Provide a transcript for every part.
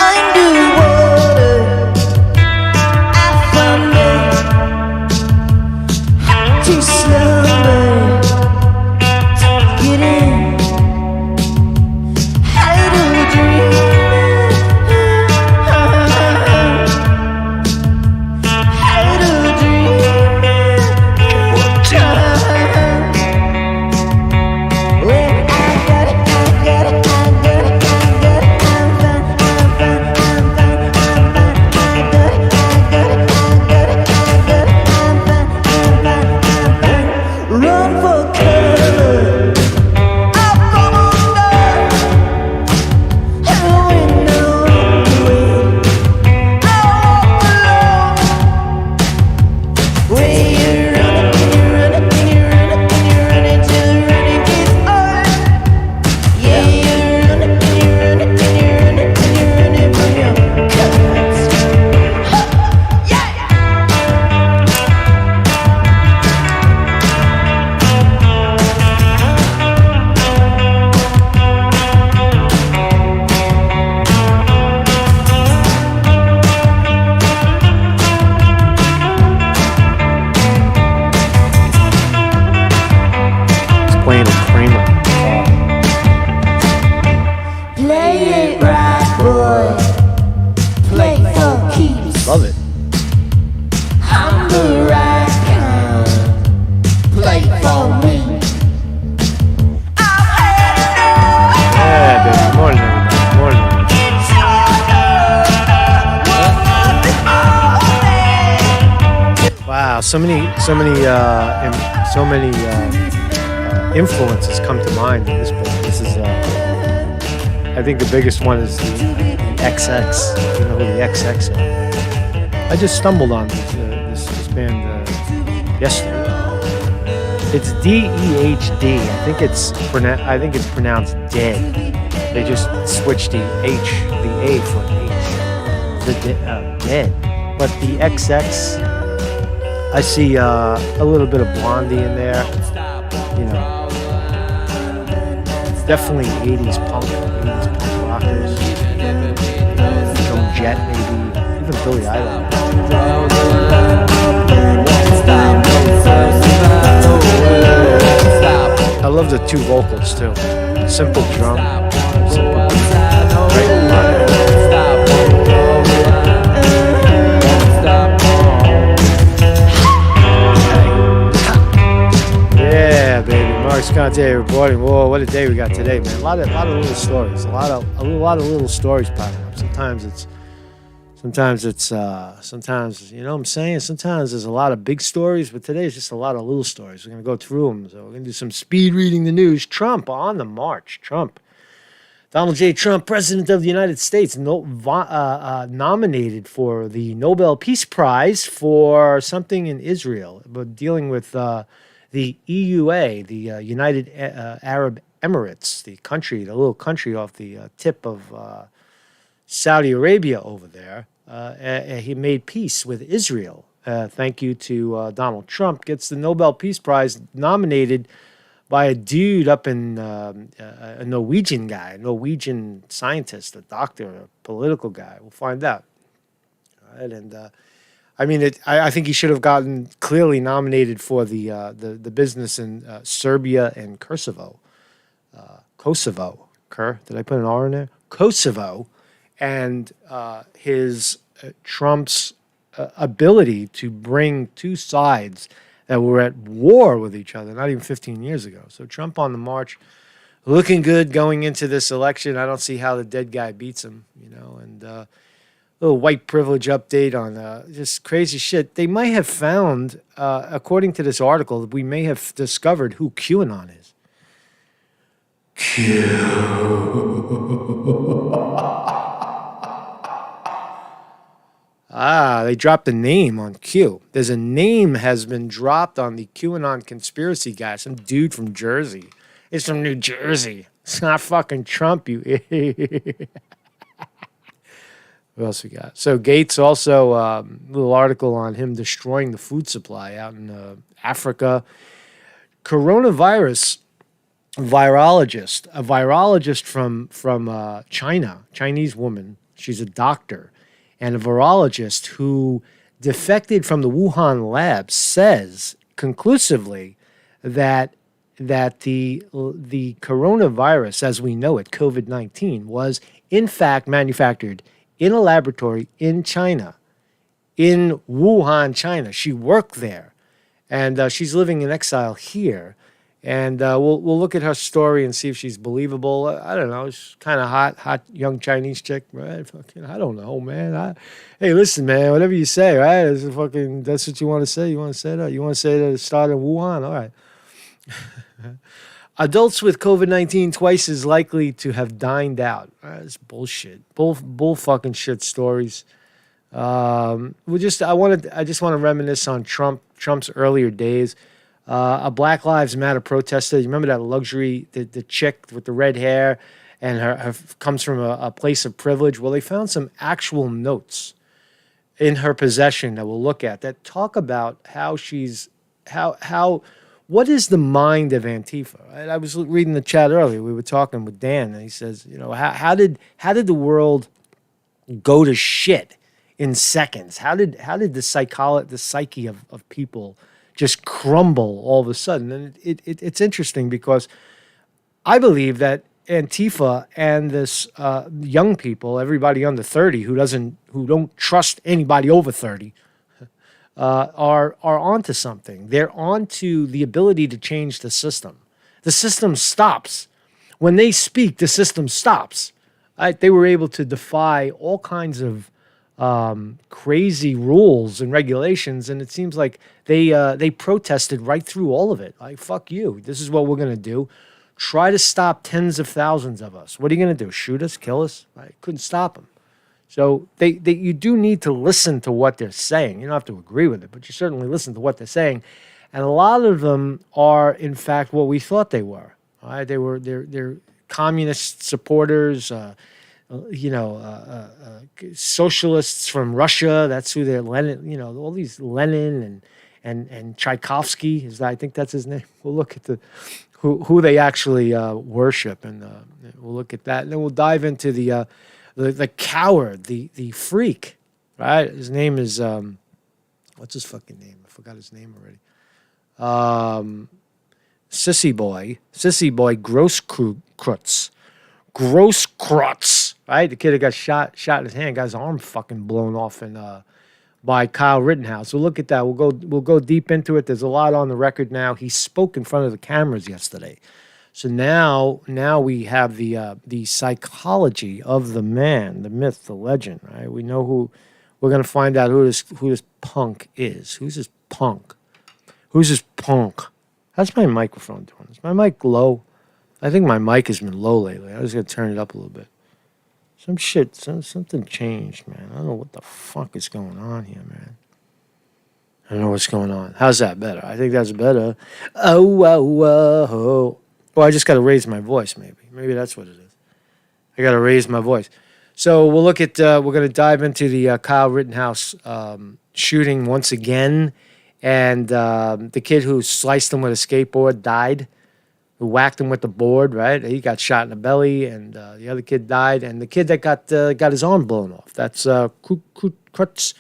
Underwater, I found it too slowly to get in. How to dream, how to dream. When I got it, I got it, I got it, I got it. I'm fine, I'm fine, I'm fine, I'm fine. I got it, I got it, I got it, I got it. I'm fine, I'm fine, I'm fine. Run for cover. I'll come undone. And when I walk away, I walk alone. Where you running, and you running, and you running, and you running till the running gets hard. Yeah, you're running, and you're running, and you're running, and you're running from your cause. Yeah. He's playing a Kramer. Play it right, boy. Play for keeps. Love it. I'm the right kind. Play for me. I've had enough. Yeah, baby. More than everybody. More than everybody. It's all over. Wow, so many influences come to mind in this book. This is, I think the biggest one is the XX. You know who the XX are? I just stumbled on this band yesterday. It's DEHD. I think it's pronounced dead. They just switched the A for H. Dead. But the XX, I see a little bit of Blondie in there. You know, it's definitely 80s punk rockers. Some Jet, maybe, even Billy Idol. I love the two vocals too. Simple drum. Yeah, baby. Mark's Conte reporting. Whoa, what a day we got today, man. A lot of little stories. A lot of little stories popping up. Sometimes it's you know what I'm saying? Sometimes there's a lot of big stories, but today's just a lot of little stories. We're going to go through them. So we're going to do some speed reading the news. Trump on the march. Donald J. Trump, President of the United States, nominated for the Nobel Peace Prize for something in Israel, but dealing with the EUA, the United Arab Emirates, the little country off the tip of Saudi Arabia over there. He made peace with Israel. Thank you to Donald Trump. Gets the Nobel Peace Prize nominated by a dude up in a Norwegian guy, a Norwegian scientist, a doctor, a political guy. We'll find out. All right, and I mean, I think he should have gotten clearly nominated for the business in Serbia and Kosovo. Kosovo. Did I put an R in there? Kosovo. And his Trump's ability to bring two sides that were at war with each other, not even 15 years ago. So Trump on the march, looking good going into this election. I don't see how the dead guy beats him, you know. And little white privilege update on just crazy shit. They might have found, according to this article, we may have discovered who QAnon is. They dropped a name on Q. There's a name has been dropped on the QAnon conspiracy guy. Some dude from Jersey. It's from New Jersey. It's not fucking Trump, you idiot. What else we got? So Gates also, a little article on him destroying the food supply out in Africa. Coronavirus virologist, a virologist from China, Chinese woman. She's a doctor and a virologist who defected from the Wuhan lab, says conclusively that the coronavirus, as we know it, COVID-19, was in fact manufactured in a laboratory in China, in Wuhan, China. She worked there, and she's living in exile here. And we'll look at her story and see if she's believable. I don't know. She's kind of hot young Chinese chick, right? Fucking, I don't know, man. Hey, listen, man. Whatever you say, right? That's what you want to say. You want to say that? You want to say that it started in Wuhan? All right. Adults with COVID-19 twice as likely to have dined out. That's bullshit. Bull fucking shit stories. I just want to reminisce on Trump's earlier days. A Black Lives Matter protester. You remember that luxury, the chick with the red hair, and her comes from a place of privilege. Well, they found some actual notes in her possession that we'll look at that talk about how what is the mind of Antifa? Right? I was reading the chat earlier. We were talking with Dan, and he says, how did the world go to shit in seconds? How did the psyche of people just crumble all of a sudden? And it's interesting because I believe that Antifa and this young people, everybody under 30 who don't trust anybody over 30, are onto something. They're onto the ability to change the system. The system stops when they speak. The system stops. Right? They were able to defy all kinds of crazy rules and regulations, and it seems like they protested right through all of it. Like, fuck you. This is what we're gonna do. Try to stop tens of thousands of us. What are you gonna do? Shoot us? Kill us? I couldn't stop them. So you do need to listen to what they're saying. You don't have to agree with it, but you certainly listen to what they're saying. And a lot of them are, in fact, what we thought they were. All right? They're communist supporters. Socialists from Russia. That's who they're. Lenin. All these Lenin and Tchaikovsky. I think that's his name. We'll look at who they actually worship, and we'll look at that, and then we'll dive into the coward, the freak, right? His name is what's his fucking name? I forgot his name already. Sissy boy, Grosskreutz, right? The kid that got shot in his hand, got his arm fucking blown off by Kyle Rittenhouse. We'll look at that. We'll go deep into it. There's a lot on the record now. He spoke in front of the cameras yesterday. So now we have the psychology of the man, the myth, the legend, right? We know who. We're gonna find out who this punk is. Who's this punk? Who's this punk? How's my microphone doing? Is my mic low? I think my mic has been low lately. I was gonna turn it up a little bit. Something changed, man. I don't know what the fuck is going on here, man. I don't know what's going on. How's that better? I think that's better. Oh. Well, I just got to raise my voice, maybe. Maybe that's what it is. I got to raise my voice. So we'll look at, we're going to dive into the Kyle Rittenhouse shooting once again. And the kid who sliced him with a skateboard died, who whacked him with the board, right? He got shot in the belly, and the other kid died. And the kid that got his arm blown off, that's Grosskreutz.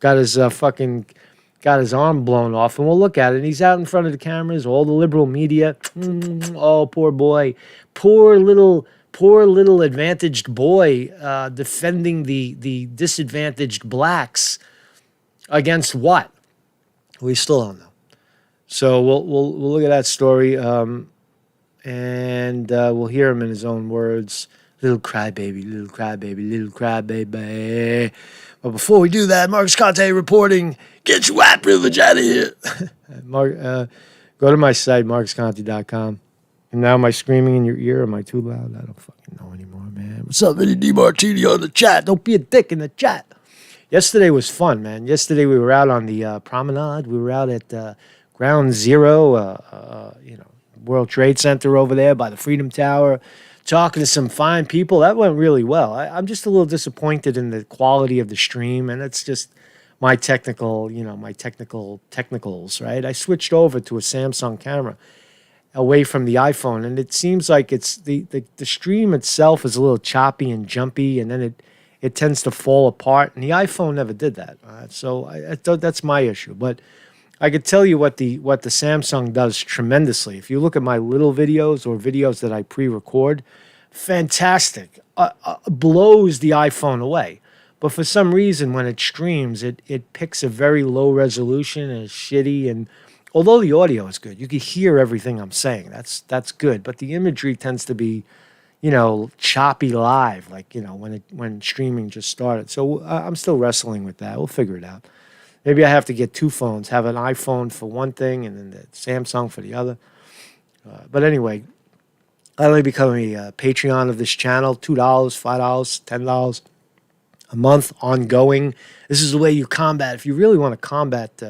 Got his arm blown off, and we'll look at it. And he's out in front of the cameras, all the liberal media. Oh, poor boy. Poor little advantaged boy defending the disadvantaged blacks against what? We still don't know. So we'll look at that story, and we'll hear him in his own words. Little crybaby, little crybaby, little crybaby. But before we do that, Marcus Conte reporting, get your white privilege out of here. Go to my site, marcusconte.com. And now am I screaming in your ear? Am I too loud? I don't fucking know anymore, man. What's up, Vinny DiMartini on the chat? Don't be a dick in the chat. Yesterday was fun, man. Yesterday we were out on the promenade. We were out at Ground Zero, World Trade Center over there by the Freedom Tower, talking to some fine people. That went really well. I'm just a little disappointed in the quality of the stream, and it's just my technicals, right? I switched over to a Samsung camera, away from the iPhone, and it seems like it's the stream itself is a little choppy and jumpy, and then it tends to fall apart. And the iPhone never did that. So I thought that's my issue. But I could tell you what the Samsung does tremendously. If you look at my little videos or videos that I pre-record, fantastic, blows the iPhone away. But for some reason, when it streams, it picks a very low resolution and it's shitty. And although the audio is good, you can hear everything I'm saying. That's good. But the imagery tends to be, choppy live, like when streaming just started. So I'm still wrestling with that. We'll figure it out. Maybe I have to get two phones, have an iPhone for one thing and then the Samsung for the other. But anyway, I'd like to become a Patreon of this channel. $2, $5, $10 a month, ongoing. This is the way you combat. If you really want to combat,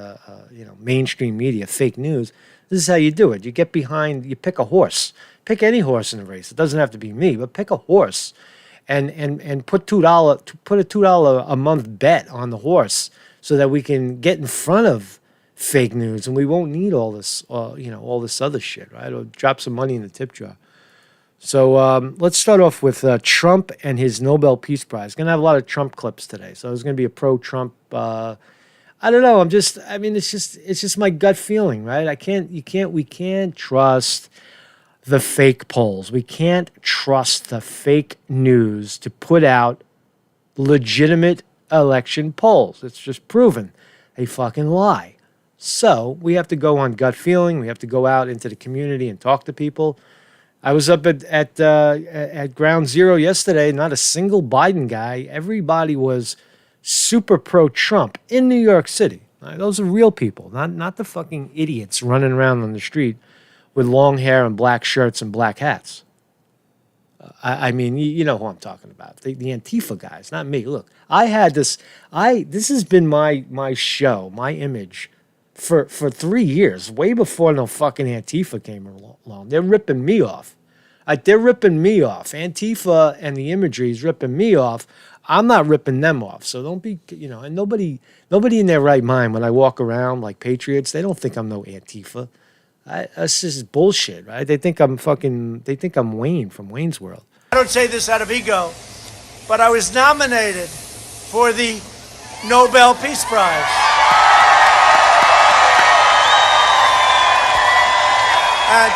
mainstream media, fake news, this is how you do it. You get behind. You pick a horse. Pick any horse in the race. It doesn't have to be me, but pick a horse, and put put a $2 a month bet on the horse, so that we can get in front of fake news, and we won't need all this, all this other shit, right? Or drop some money in the tip jar. So let's start off with Trump and his Nobel Peace Prize. Going to have a lot of Trump clips today. So there's going to be a pro-Trump. I don't know. It's just my gut feeling, right? We can't trust the fake polls. We can't trust the fake news to put out legitimate election polls. It's just proven they fucking lie. So we have to go on gut feeling. We have to go out into the community and talk to people. I was up at Ground Zero yesterday. Not a single Biden guy. Everybody was super pro-Trump in New York City. Right? Those are real people, not the fucking idiots running around on the street with long hair and black shirts and black hats. I mean, you know who I'm talking about. The Antifa guys, not me. Look, I had this. This has been my show, my image, for 3 years, way before no fucking Antifa came along. They're ripping me off. They're ripping me off. Antifa and the imagery is ripping me off. I'm not ripping them off. So don't be, and nobody in their right mind, when I walk around like patriots, they don't think I'm no Antifa. That's just bullshit, right? They think I'm Wayne from Wayne's World. I don't say this out of ego, but I was nominated for the Nobel Peace Prize. And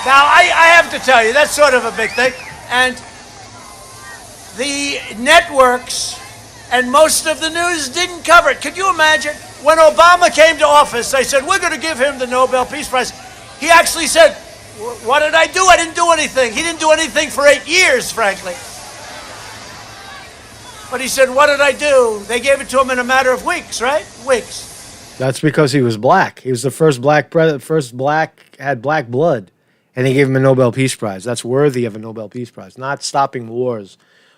now I have to tell you, that's sort of a big thing. And the networks and most of the news didn't cover it. Could you imagine? When Obama came to office, they said, we're going to give him the Nobel Peace Prize. He actually said, what did I do? I didn't do anything. He didn't do anything for 8 years, frankly. But he said, what did I do? They gave it to him in a matter of weeks, right? Weeks. That's because he was black. He was the first black president, had black blood, and they gave him a Nobel Peace Prize. That's worthy of a Nobel Peace Prize, not stopping wars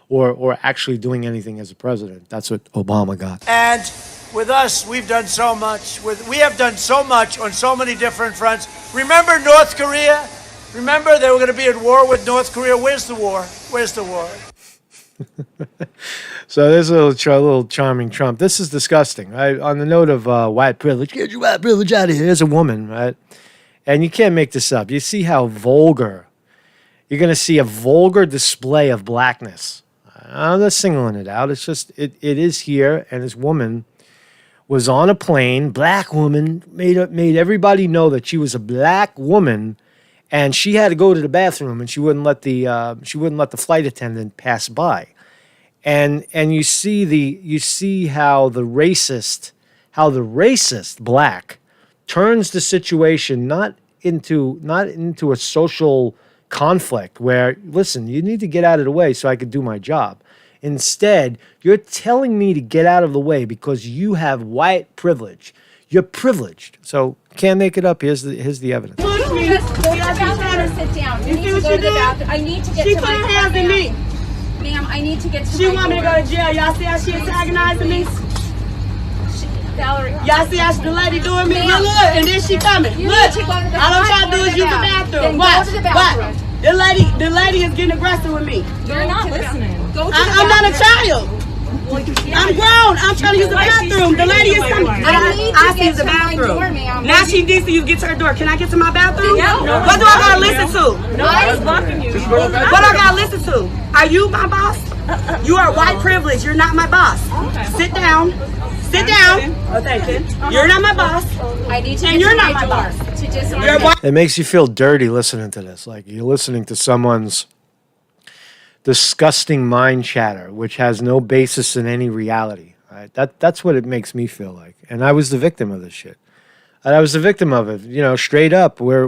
or actually doing anything as a president. That's what Obama got. And with us, we've done so much. We have done so much on so many different fronts. Remember North Korea? Remember they were going to be at war with North Korea? Where's the war? Where's the war? So there's a little charming Trump. This is disgusting, right? On the note of white privilege, get your white privilege out of here. There's a woman, right? And you can't make this up. You see how vulgar. You're going to see a vulgar display of blackness. I'm not singling it out. It's just, it is here. And this woman was on a plane, black woman, made everybody know that she was a black woman, and she had to go to the bathroom, and she wouldn't let the flight attendant pass by. And you see how the racist black turns the situation not into a social conflict where, listen, you need to get out of the way so I could do my job. Instead, you're telling me to get out of the way because you have white privilege. You're privileged. So can't make it up. Here's the evidence. Go to the bathroom, sit down. You need to go to the bathroom. I need to get to my car, ma'am. Ma'am, I need to get to my car. She want me to go to jail. Y'all see how she antagonizing me? Valerie. Y'all see how the lady doing me? Look, and then she coming. You Look, need to go to the all I'm bathroom. trying to do is use the bathroom. Then Watch, go to the bathroom. watch. The lady is getting aggressive with me. You're not listening. Go to the I'm not a bathroom. child. I'm grown. I'm trying to use the bathroom. The lady is coming. I see the bathroom. Now she needs to get to her door. Can I get to my bathroom? What do I gotta listen to? I was blocking you. What do I gotta listen to? Are you my boss? You are white privilege. You're not my boss. Sit down. Sit down. Oh, thank you. You're not my boss. I need to And get you're to not my my door boss. to disarm You're you. white. It makes you feel dirty listening to this. Like you're listening to someone's disgusting mind chatter, which has no basis in any reality. Right? That's what it makes me feel like. And I was the victim of this shit. And I was the victim of it. You know, straight up. We're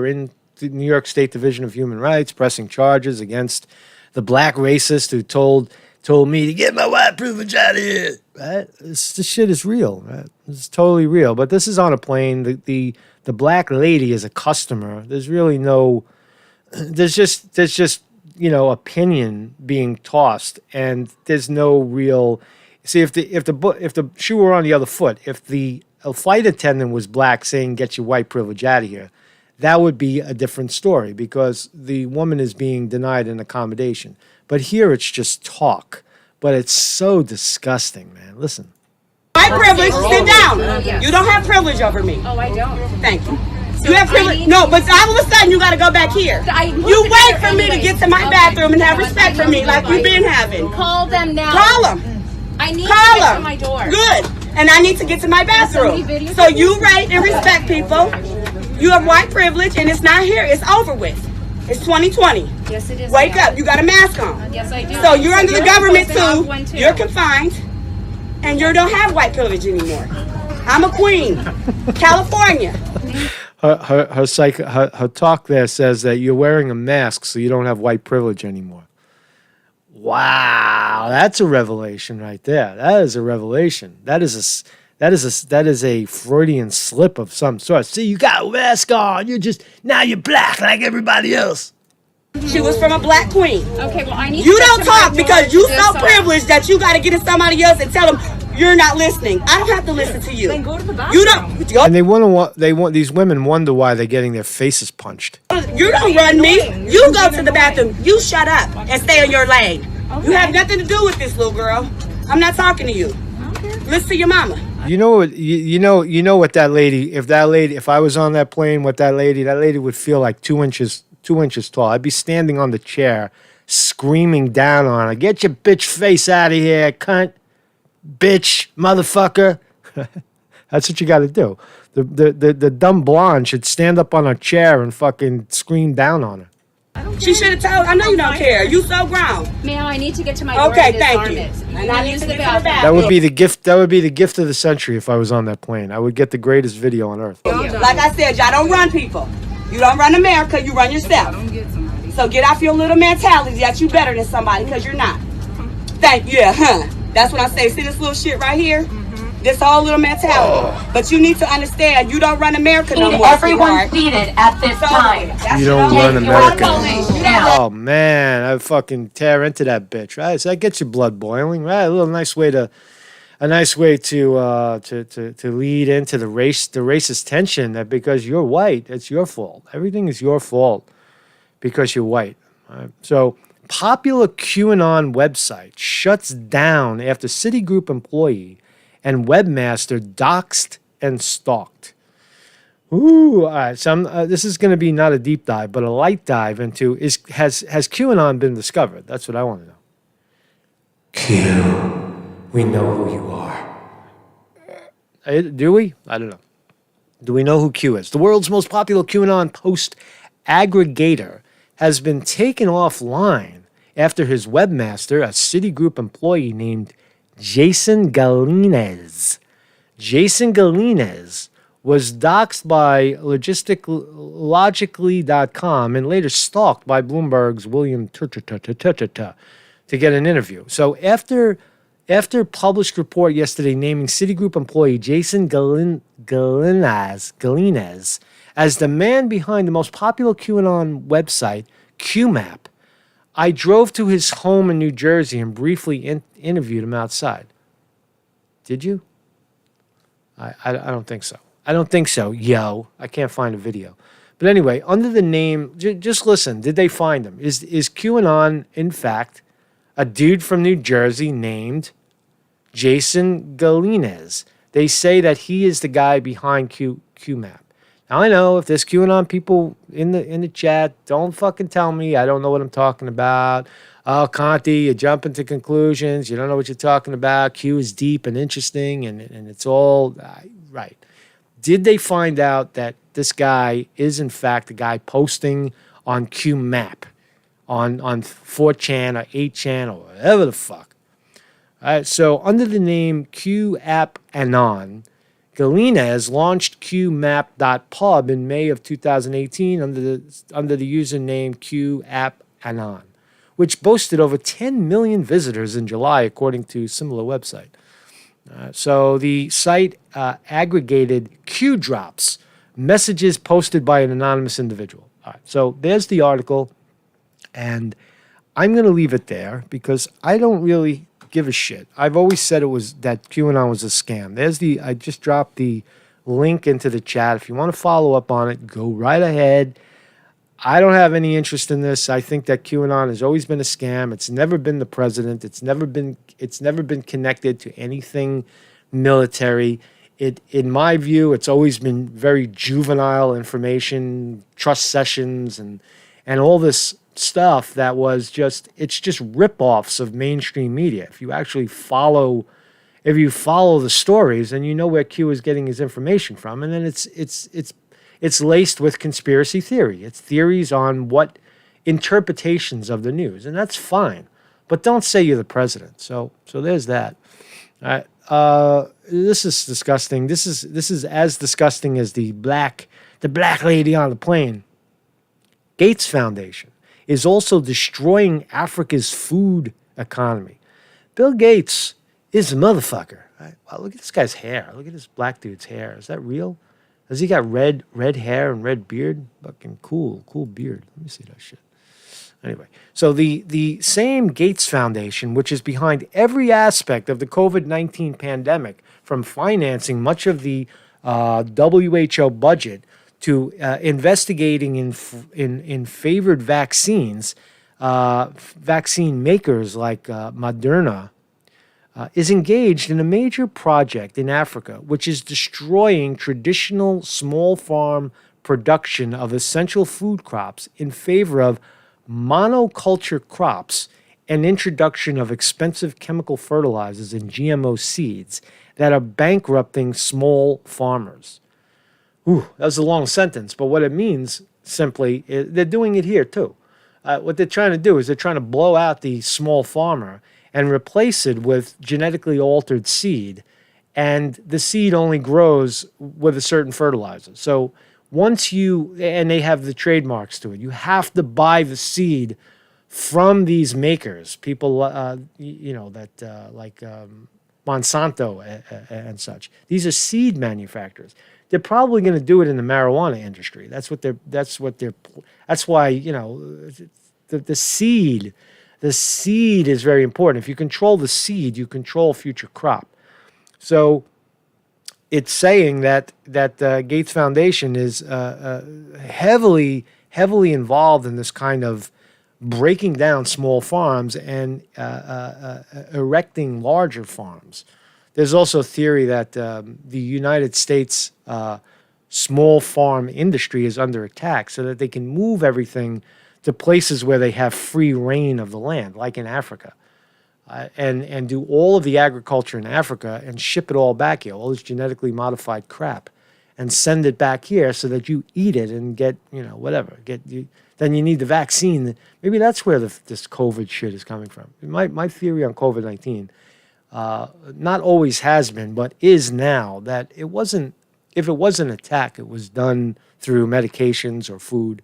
in the New York State Division of Human Rights pressing charges against the black racist who told me to get my white privilege out of here. Right? This shit is real. Right? It's totally real. But this is on a plane. The black lady is a customer. There's really no. There's just opinion being tossed, and there's no real. See, if the shoe were on the other foot, if a flight attendant was black saying "Get your white privilege out of here," that would be a different story because the woman is being denied an accommodation. But here it's just talk. But it's so disgusting, man. Listen. White privilege. Sit down. You don't have privilege over me. Oh, I don't. Thank you. You have privilege. No, but all of a sudden you got to go back here. You wait for me to get to my bathroom and have respect for me like you've been having. Call them now. Call them. I need Call to get to them. my door. Good. And I need to get to my bathroom. So you rate and respect people. You have white privilege and it's not here. It's over with. It's 2020. Yes, it is. Wake up. You got a mask on. Yes, I do. So you're under the You're government supposed to have one, too. too. You're confined. And you don't have white privilege anymore. I'm a queen. California. Her talk there says that you're wearing a mask so you don't have white privilege anymore. Wow, that's a revelation right there. That is a revelation. That is a Freudian slip of some sort. See, you got a mask on. Now you're black like everybody else. She was from a black queen. Okay, well, I need You to get don't to my talk door because you to so disarm. privileged that you got to get to somebody else and tell them you're not listening. I don't have to listen to you. Then go to the bathroom. You don't. And they want these women wonder why they're getting their faces punched. You don't run me. You go to the bathroom. You shut up and stay in your lane. Okay. You have nothing to do with this, little girl. I'm not talking to you. Okay. Listen to your mama. You know what? You know what that lady. If I was on that plane, that lady would feel like 2 inches tall. I'd be standing on the chair, screaming down on her. Get your bitch face out of here, cunt, bitch, motherfucker. That's what you got to do. The dumb blonde should stand up on her chair and fucking scream down on her. She should have told. I know you don't care. You so grown. Ma'am, I need to get to my door Okay, to thank disarm you. it. And I need to get to the bathroom. That would be the gift. That would be the gift of the century if I was on that plane. I would get the greatest video on earth. Like I said, y'all don't run people. You don't run America. You run yourself. So get off your little mentality that you better than somebody because you're not. Thank you. Yeah, huh? That's what I say. See this little shit right here? This whole little mentality. But you need to understand, you don't run America no more. Everyone seated at this time. You don't run America. Now. Oh man, I fucking tear into that bitch, right? So that gets your blood boiling, right? A nice way to lead into the racist tension that because you're white, it's your fault. Everything is your fault because you're white. Right? So popular QAnon website shuts down after Citigroup employee and webmaster doxed and stalked. Ooh, all right. So this is going to be not a deep dive, but a light dive into has QAnon been discovered? That's what I want to know. Q, we know who you are. Do we? I don't know. Do we know who Q is? The world's most popular QAnon post aggregator has been taken offline after his webmaster, a Citigroup employee named Jason Gallinez. Jason Gallinez was doxxed by Logically.com and later stalked by Bloomberg's William to get an interview. So after published report yesterday naming Citigroup employee Jason Gallinez as the man behind the most popular QAnon website, QMap, I drove to his home in New Jersey and briefly interviewed him outside. Did you? I don't think so. I don't think so, yo. I can't find a video. But anyway, under the name, just listen. Did they find him? Is QAnon, in fact, a dude from New Jersey named Jason Gallinez. They say that he is the guy behind QMAP. Now I know if there's QAnon people in the chat, don't fucking tell me I don't know what I'm talking about. Oh, Conte, you jump into conclusions. You don't know what you're talking about. Q is deep and interesting, and it's all right. Did they find out that this guy is in fact the guy posting on QMAP, on 4chan or 8chan or whatever the fuck? All right, so under the name QApp Anon, Gallinez launched QMap.pub in May of 2018 under the username QApp Anon, which boasted over 10 million visitors in July, according to similar website. So the site aggregated Q drops, messages posted by an anonymous individual. All right, so there's the article, and I'm going to leave it there because I don't really give a shit. I've always said it was that QAnon was a scam. I just dropped the link into the chat. If you want to follow up on it, go right ahead. I don't have any interest in this. I think that QAnon has always been a scam. It's never been the president. It's never been connected to anything military. In my view, it's always been very juvenile information, trust sessions, and all this stuff that was it's just rip-offs of mainstream media. If you actually follow the stories, and you know where Q is getting his information from, and then it's laced with conspiracy theory. It's theories on what interpretations of the news, and that's fine. But don't say you're the president. So there's that. All right. This is disgusting. This is as disgusting as the black lady on the plane. Gates Foundation is also destroying Africa's food economy. Bill Gates is a motherfucker. Right? Wow, look at this guy's hair. Look at this black dude's hair. Is that real? Has he got red hair and red beard? Fucking cool beard. Let me see that shit. Anyway, so the same Gates Foundation, which is behind every aspect of the COVID-19 pandemic, from financing much of the WHO budget to investigating in favored vaccines, vaccine makers like Moderna, is engaged in a major project in Africa, which is destroying traditional small farm production of essential food crops in favor of monoculture crops and introduction of expensive chemical fertilizers and GMO seeds that are bankrupting small farmers. Ooh, that was a long sentence, but what it means simply is they're doing it here too. What they're trying to do is they're trying to blow out the small farmer and replace it with genetically altered seed, and the seed only grows with a certain fertilizer. So and they have the trademarks to it, you have to buy the seed from these makers, people, like Monsanto and such. These are seed manufacturers. They're probably going to do it in the marijuana industry. That's why, the seed is very important. If you control the seed, you control future crop. So it's saying that Gates Foundation is heavily involved in this kind of breaking down small farms and erecting larger farms. There's also a theory that the United States small farm industry is under attack so that they can move everything to places where they have free reign of the land, like in Africa. And do all of the agriculture in Africa and ship it all back here, all this genetically modified crap, and send it back here so that you eat it and get, whatever. Then you need the vaccine. Maybe that's where this COVID shit is coming from. My theory on COVID-19, not always has been, but is now, that if it was an attack, it was done through medications or food.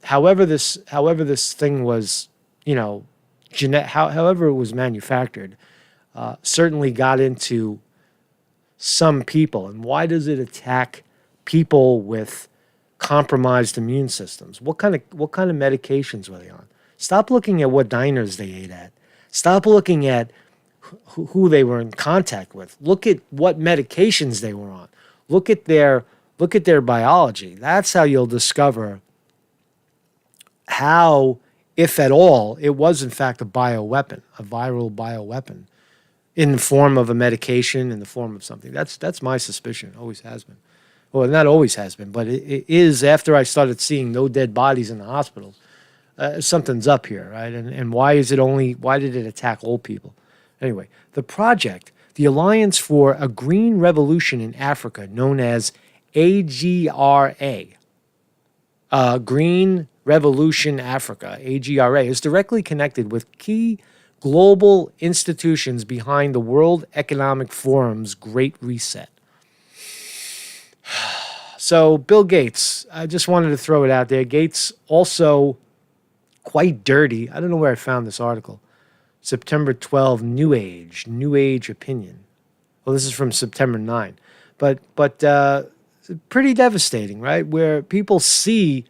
However this thing was, however it was manufactured, certainly got into some people. And why does it attack people with compromised immune systems? What kind of medications were they on? Stop looking at what diners they ate at. Stop looking at who they were in contact with. Look at what medications they were on. Look at their biology. That's how you'll discover how if at all, it was in fact a bioweapon, a viral bioweapon, in the form of a medication, in the form of something. That's my suspicion. Always has been. Well, not always has been, but it is after I started seeing no dead bodies in the hospitals. Something's up here, right? And why did it attack old people? Anyway, the project, the Alliance for a Green Revolution in Africa, known as AGRA, Green Revolution Africa, AGRA, is directly connected with key global institutions behind the World Economic Forum's Great Reset. So Bill Gates, I just wanted to throw it out there. Gates also quite dirty. I don't know where I found this article. September 12, New Age opinion. Well, this is from September 9. But pretty devastating, right? Where people see,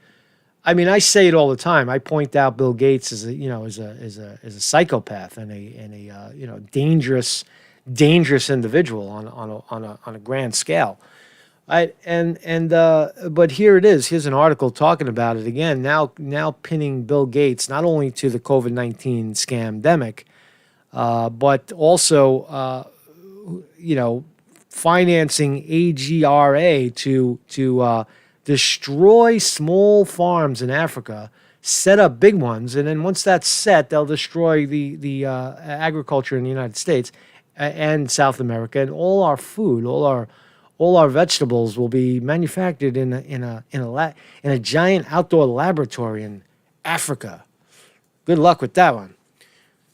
I mean, I say it all the time. I point out Bill Gates as a psychopath and a dangerous individual on a grand scale. But here it is. Here's an article talking about it again. Now pinning Bill Gates not only to the COVID-19 scamdemic, but also financing AGRA to destroy small farms in Africa, set up big ones, and then once that's set, they'll destroy the agriculture in the United States and South America, and all our food, all our vegetables will be manufactured in a giant outdoor laboratory in Africa. Good luck with that one.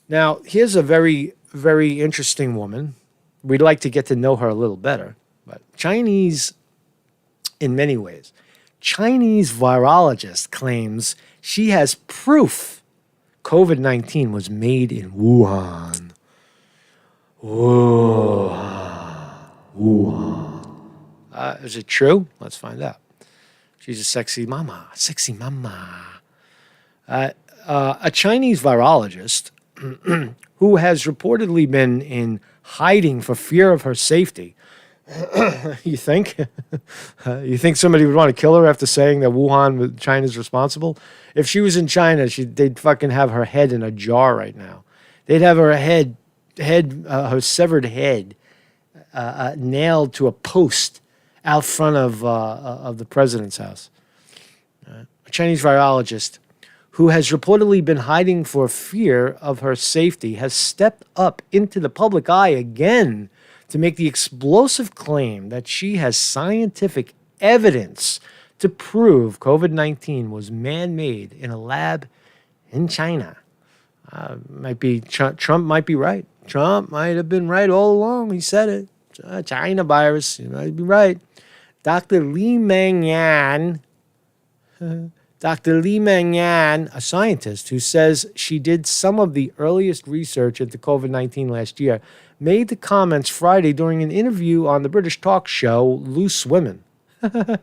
Now, here's a very, very interesting woman. We'd like to get to know her a little better, but Chinese, in many ways. Chinese virologist claims she has proof COVID-19 was made in Wuhan. Wuhan. Is it true? Let's find out. She's a sexy mama. A Chinese virologist who has reportedly been in hiding for fear of her safety. You think? You think somebody would want to kill her after saying that Wuhan, China's responsible? If she was in China, they'd fucking have her head in a jar right now. They'd have her her severed head nailed to a post out front of the president's house. A Chinese virologist who has reportedly been hiding for fear of her safety has stepped up into the public eye again to make the explosive claim that she has scientific evidence to prove COVID-19 was man-made in a lab in China. Trump might be right. Trump might have been right all along. He said it. China virus. He might be right. Dr. Li Mengyan, a scientist who says she did some of the earliest research into COVID-19 last year, made the comments Friday during an interview on the British talk show Loose Women. That's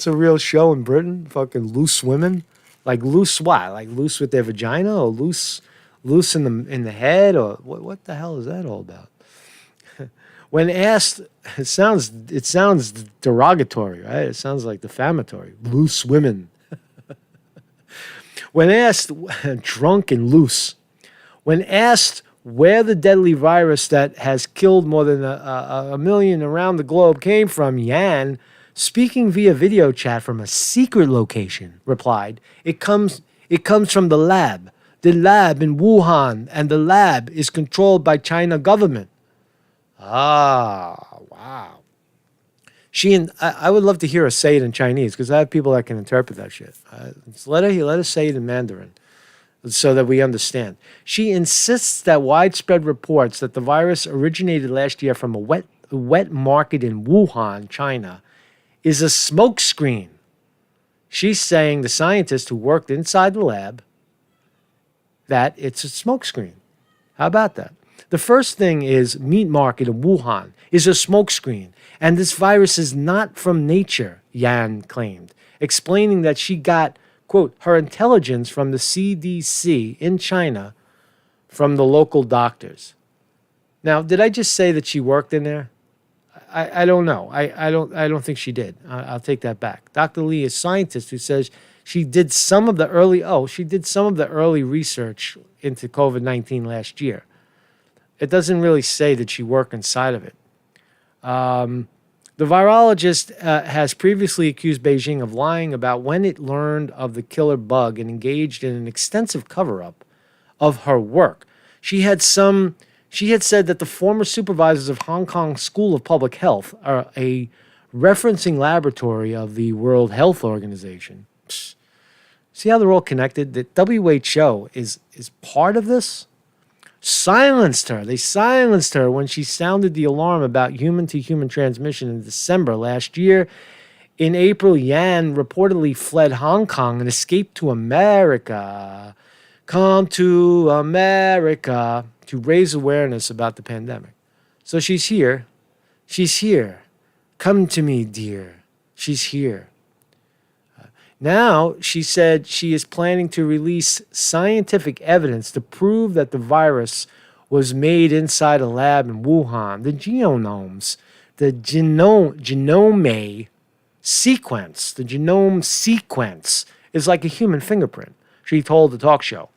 a real show in Britain, fucking Loose Women. Like loose what? Like loose with their vagina, or loose in the head, or what the hell is that all about? When asked, it sounds derogatory, right? It sounds like defamatory. Loose women. When asked, drunk and loose. When asked where the deadly virus that has killed more than a million around the globe came from, Yan, speaking via video chat from a secret location, replied, "It comes from the lab in Wuhan, and the lab is controlled by China government." Ah, wow. I would love to hear her say it in Chinese, because I have people that can interpret that shit. Let her say it in Mandarin so that we understand. She insists that widespread reports that the virus originated last year from a wet market in Wuhan, China, is a smokescreen. She's saying, the scientist who worked inside the lab, that it's a smokescreen. How about that? The first thing is meat market in Wuhan is a smokescreen, and this virus is not from nature, Yan claimed, explaining that she got, quote, her intelligence from the CDC in China from the local doctors. Now, did I just say that she worked in there? I don't know. I don't think she did. I'll take that back. Dr. Lee is a scientist who says She did some of the early research into COVID-19 last year. It doesn't really say that she worked inside of it. The virologist has previously accused Beijing of lying about when it learned of the killer bug and engaged in an extensive cover-up of her work. She had said that the former supervisors of Hong Kong School of Public Health are a referencing laboratory of the World Health Organization. Psst. See how they're all connected? The WHO is part of this? Silenced her. They silenced her when she sounded the alarm about human-to-human transmission in December last year. In April, Yan reportedly fled Hong Kong and escaped to America. Come to America to raise awareness about the pandemic. So she's here. She's here. Come to me, dear. She's here. Now, she said she is planning to release scientific evidence to prove that the virus was made inside a lab in Wuhan. The genome sequence is like a human fingerprint, she told the talk show.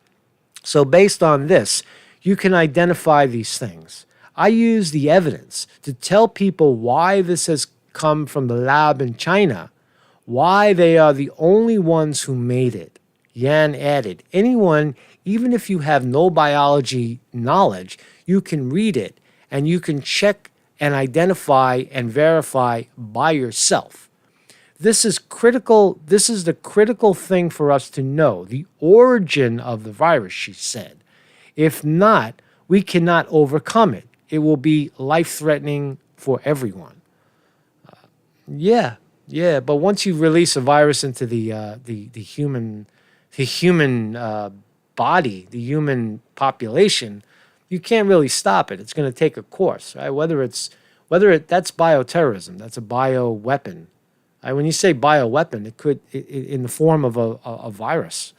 So based on this, you can identify these things. I use the evidence to tell people why this has come from the lab in China, why they are the only ones who made it. Yan added, anyone, even if you have no biology knowledge, you can read it and you can check and identify and verify by yourself. This is critical. This is the critical thing for us to know, the origin of the virus, she said. If not, we cannot overcome it. It will be life-threatening for everyone. Yeah, but once you release a virus into the human body, the human population, you can't really stop it. It's going to take a course, right? That's bioterrorism. That's a bioweapon. When you say bioweapon, it could in the form of a virus.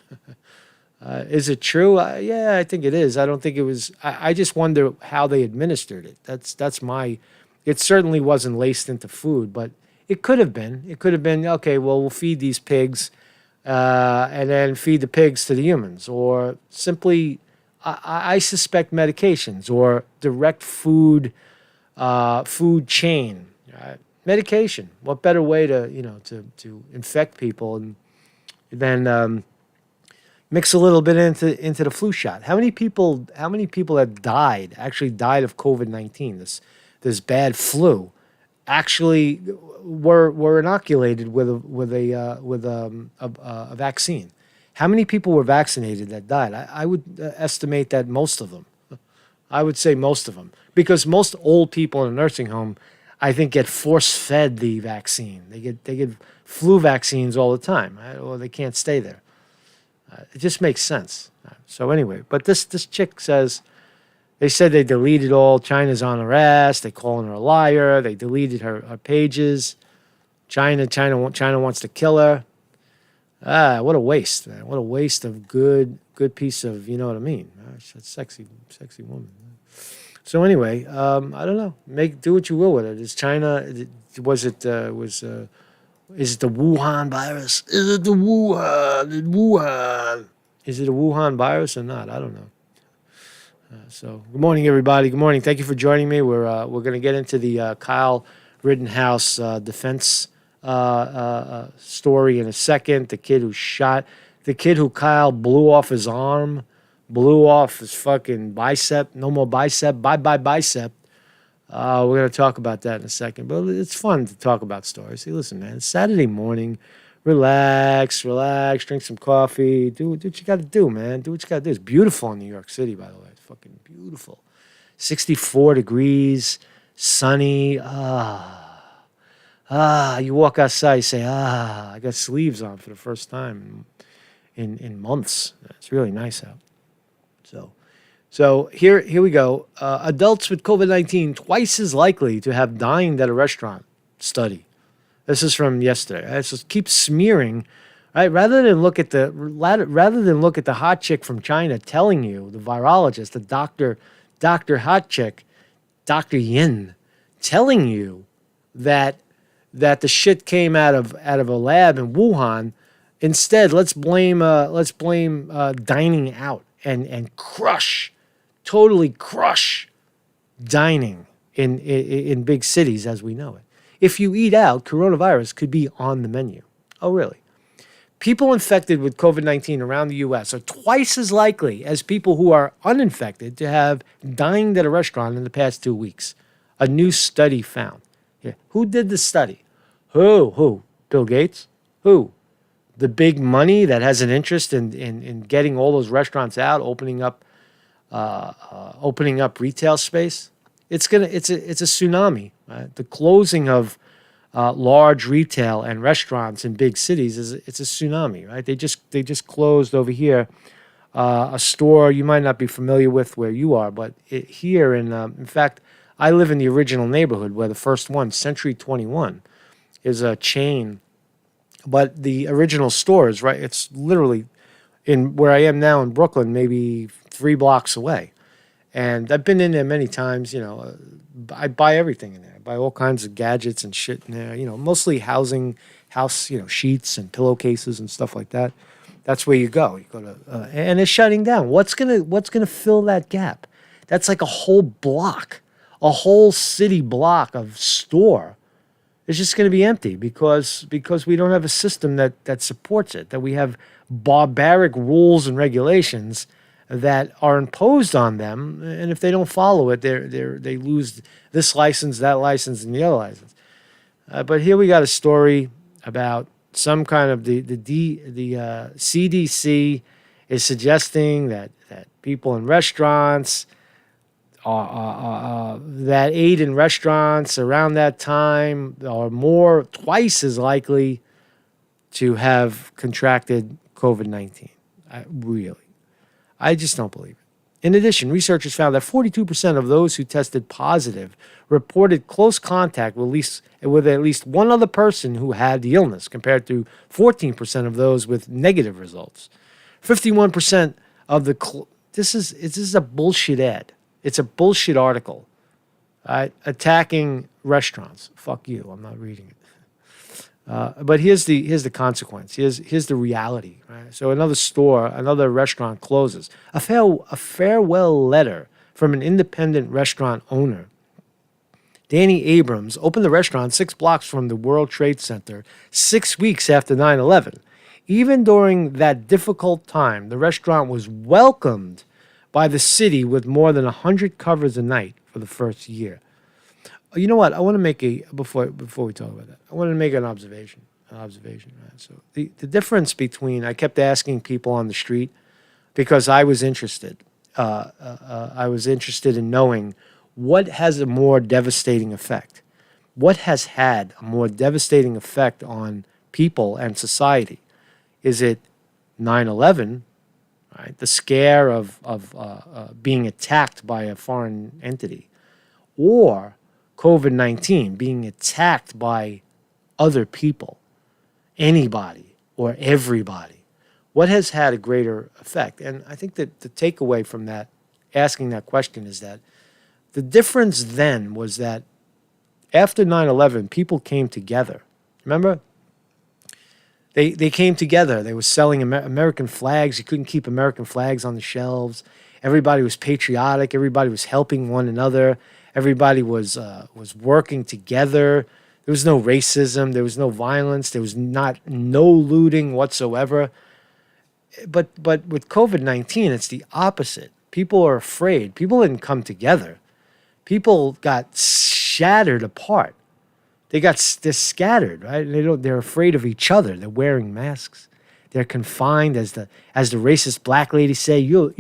Is it true? Yeah, I think it is. I don't think it was. I just wonder how they administered it. That's my. It certainly wasn't laced into food, but it could have been. It could have been, okay, well, we'll feed these pigs and then feed the pigs to the humans. Or simply, I suspect medications or direct food chain. Medication. What better way to infect people and then mix a little bit into the flu shot? How many people have died of COVID-19, this bad flu, actually were inoculated with a vaccine? How many people were vaccinated that died? I would estimate that most of them. I would say most of them, because most old people in a nursing home, I think, get force-fed the vaccine. They get flu vaccines all the time, right? Or they can't stay there. It just makes sense. So anyway, but this chick says. They said they deleted all. China's on her ass. They calling her a liar. They deleted her pages. China wants to kill her. What a waste, man. What a waste of good piece of, you know what I mean. She's a sexy woman. So anyway, I don't know. Do what you will with it. Is China? Is it the Wuhan virus? Is it the Wuhan? Is it a Wuhan virus or not? I don't know. So good morning, everybody. Good morning. Thank you for joining me. We're going to get into the Kyle Rittenhouse defense story in a second. The kid who Kyle blew off his arm, blew off his fucking bicep. No more bicep. Bye bicep. We're going to talk about that in a second. But it's fun to talk about stories. Hey, listen, man. It's Saturday morning. Relax, drink some coffee. Do what you got to do, man. Do what you got to do. It's beautiful in New York City, by the way. It's fucking beautiful. 64 degrees, sunny. You walk outside, you say, I got sleeves on for the first time in months. It's really nice out. So here we go. Adults with COVID-19 twice as likely to have dined at a restaurant study. This is from yesterday. So keep smearing, right? Rather than look at the hot chick from China telling you, the virologist, the Dr. Hot Chick, Dr. Yin, telling you that the shit came out of a lab in Wuhan. Instead, let's blame dining out and totally crush dining in big cities as we know it. If you eat out, coronavirus could be on the menu. Oh, really? People infected with COVID-19 around the U.S. are twice as likely as people who are uninfected to have dined at a restaurant in the past 2 weeks. A new study found. Yeah. Who did the study? Who? Bill Gates? Who? The big money that has an interest in getting all those restaurants out, opening up retail space. It's a tsunami. Right? The closing of large retail and restaurants in big cities it's a tsunami, right? They just closed over here a store you might not be familiar with where you are, but here in fact, I live in the original neighborhood where the first one, Century 21, is a chain, but the original store is right. It's literally in where I am now in Brooklyn, maybe 3 blocks away. And I've been in there many times, I buy everything in there. I buy all kinds of gadgets and shit in there, mostly house, sheets and pillowcases and stuff like that. That's where you go. You go to, and it's shutting down. What's gonna fill that gap? That's like a whole block, a whole city block of store. It's just going to be empty because we don't have a system that supports it, that we have barbaric rules and regulations that are imposed on them, and if they don't follow it, they lose this license, that license, and the other license. But here we got a story about some kind of the CDC is suggesting that people in restaurants that ate in restaurants around that time are twice as likely to have contracted COVID-19. I just don't believe it. In addition, researchers found that 42% of those who tested positive reported close contact with at least one other person who had the illness, compared to 14% of those with negative results. 51% of this is a bullshit ad. It's a bullshit article attacking restaurants. Fuck you. I'm not reading it. But here's the consequence. Here's the reality. Right? So another restaurant closes. A farewell letter from an independent restaurant owner, Danny Abrams, opened the restaurant 6 blocks from the World Trade Center 6 weeks after 9/11. Even during that difficult time, the restaurant was welcomed by the city with more than 100 covers a night for the first year. You know what? I want to make before we talk about that, I want to make an observation. Right? So the difference between, I kept asking people on the street because I was interested. I was interested in knowing what has a more devastating effect. What has had a more devastating effect on people and society? Is it 9/11? Right? The scare of being attacked by a foreign entity, or COVID-19 being attacked by other people, anybody or everybody? What has had a greater effect? And I think that the takeaway from that, asking that question, is that the difference then was that after 9/11, people came together. Remember? They came together. They were selling American flags. You couldn't keep American flags on the shelves. Everybody was patriotic. Everybody was helping one another. Everybody was working together. There was no racism. There was no violence. There was no looting whatsoever. But with COVID-19, it's the opposite. People are afraid. People didn't come together. People got shattered apart. They're scattered, right? They're afraid of each other. They're wearing masks. They're confined, as the racist black lady say, you're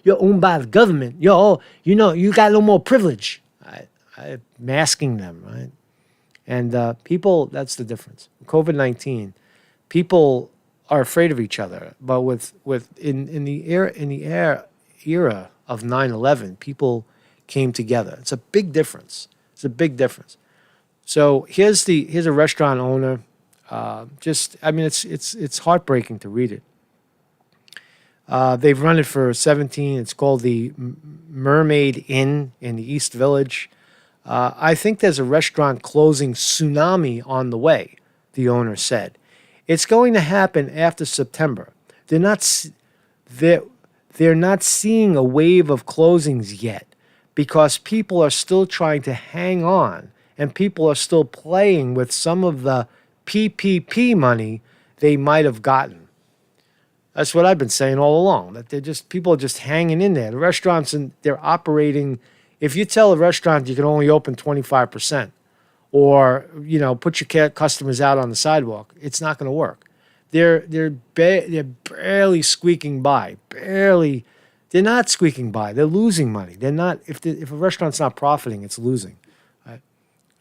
owned by the government. You got no more privilege. Masking them, right? And people, that's the difference. COVID-19, people are afraid of each other. But in the era of 9/11, people came together. It's a big difference. So here's a restaurant owner. It's heartbreaking to read it. They've run it for 17. It's called the Mermaid Inn in the East Village. I think there's a restaurant closing tsunami on the way, the owner said. It's going to happen after September. They're not they're not seeing a wave of closings yet because people are still trying to hang on and people are still playing with some of the PPP money they might have gotten. That's what I've been saying all along, that people are just hanging in there. The restaurants, and they're operating. If you tell a restaurant you can only open 25%, or put your customers out on the sidewalk, it's not going to work. They're barely squeaking by. Barely, they're not squeaking by. They're losing money. They're not. If a restaurant's not profiting, it's losing. Right?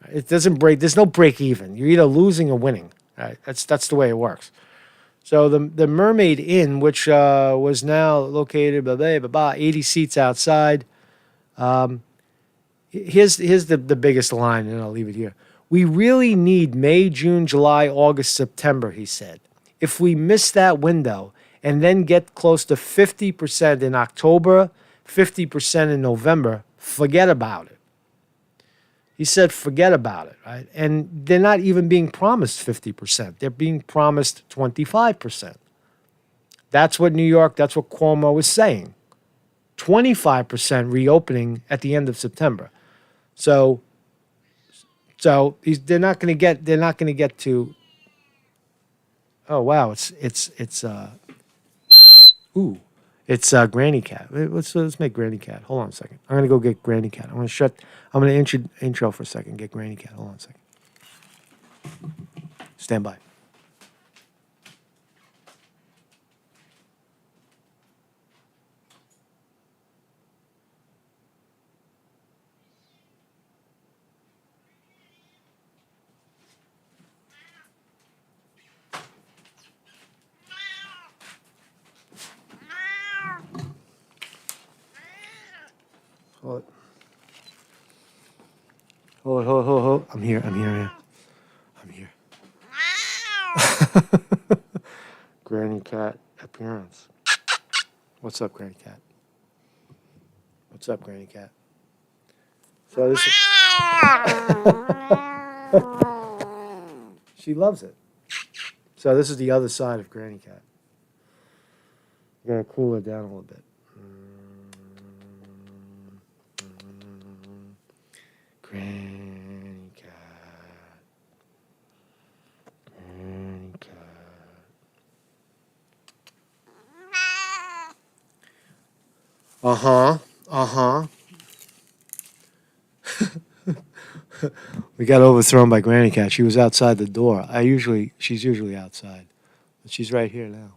It doesn't break. There's no break even. You're either losing or winning. Right? That's the way it works. So the Mermaid Inn, which was now located 80 seats outside. Here's the biggest line, and I'll leave it here. We really need May, June, July, August, September, he said. If we miss that window and then get close to 50% in October, 50% in November, forget about it. He said, forget about it, right? And they're not even being promised 50%. They're being promised 25%. That's what New York, that's what Cuomo is saying. 25% reopening at the end of September. So they're not going to get to. Oh wow, it's Granny Cat. Let's make Granny Cat. Hold on a second. I'm gonna go get Granny Cat. I'm gonna intro for a second. Get Granny Cat. Hold on a second. Stand by. Hold. I'm here. Granny Cat appearance. What's up, Granny Cat? So this is... She loves it. So this is the other side of Granny Cat. You gotta cool her down a little bit. Granny Cat. Uh-huh. We got overthrown by Granny Cat. She was outside the door. She's usually outside. But she's right here now.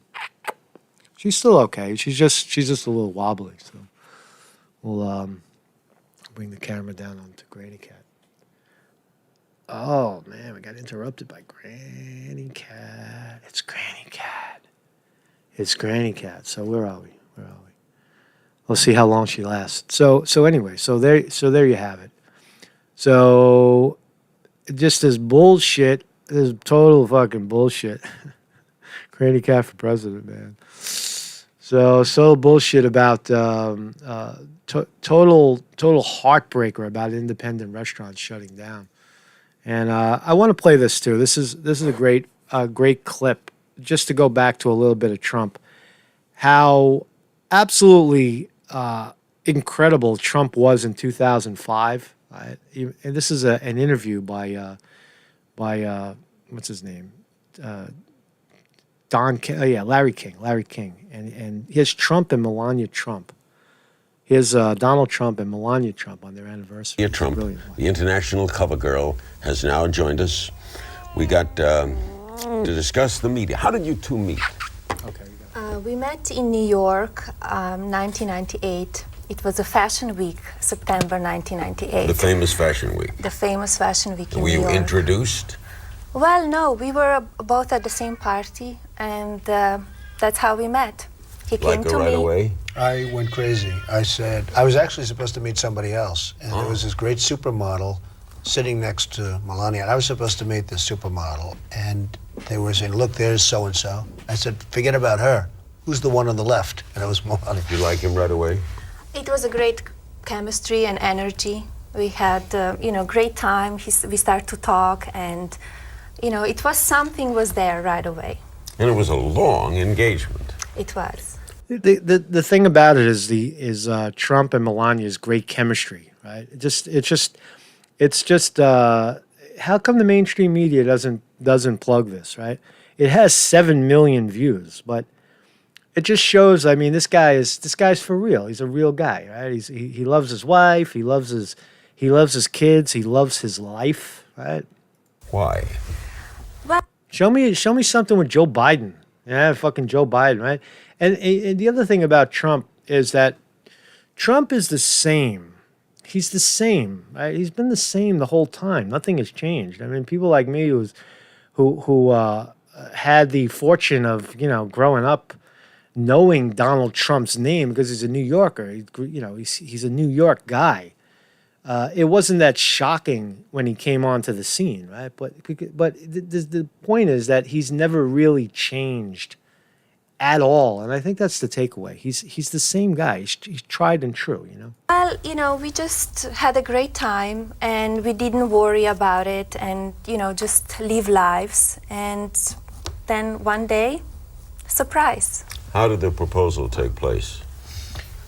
She's still okay. She's just a little wobbly, so we'll bring the camera down onto Granny Cat. Oh man, we got interrupted by Granny Cat. It's Granny Cat. So where are we? We'll see how long she lasts. So anyway, so there you have it. So just this bullshit, this total fucking bullshit. Granny Cat for president, man. So bullshit about total heartbreaker about independent restaurants shutting down. And I want to play this too. This is a great clip just to go back to a little bit of Trump. How absolutely incredible Trump was in 2005. And this is an interview by what's his name? Larry King. And here's Trump and Melania Trump. Here's Donald Trump and Melania Trump on their anniversary. Trump, the international cover girl, has now joined us. We got to discuss the media. How did you two meet? Okay. We met in New York, 1998. It was a fashion week, September 1998. The famous fashion week. The famous fashion week in Were New York. you introduced? Well, no, we were both at the same party, and that's how we met. He came to right me. away? I went crazy. I said, I was actually supposed to meet somebody else, and there was this great supermodel sitting next to Melania, and I was supposed to meet this supermodel, and they were saying, look, there's so-and-so. I said, forget about her. Who's the one on the left? And it was Melania. Did you like him right away? It was a great chemistry and energy. We had, great time. We started to talk, and it was something was there right away. And it was a long engagement. It was. The thing about it is Trump and Melania's great chemistry, right? It's just how come the mainstream media doesn't plug this, right? It has 7 million views, but it just shows. I mean, this guy's for real. He's a real guy, right? He loves his wife. He loves his kids. He loves his life, right? Why? Well, Show me something with Joe Biden. Yeah, fucking Joe Biden, right? And the other thing about Trump is that Trump is the same. He's the same, right? He's been the same the whole time. Nothing has changed. I mean, people like me who had the fortune of growing up knowing Donald Trump's name because he's a New Yorker. He's a New York guy. It wasn't that shocking when he came onto the scene, right? But the point is that he's never really changed at all, and I think that's the takeaway. He's the same guy. He's tried and true, Well, we just had a great time, and we didn't worry about it, and just live lives, and then one day, surprise. How did the proposal take place?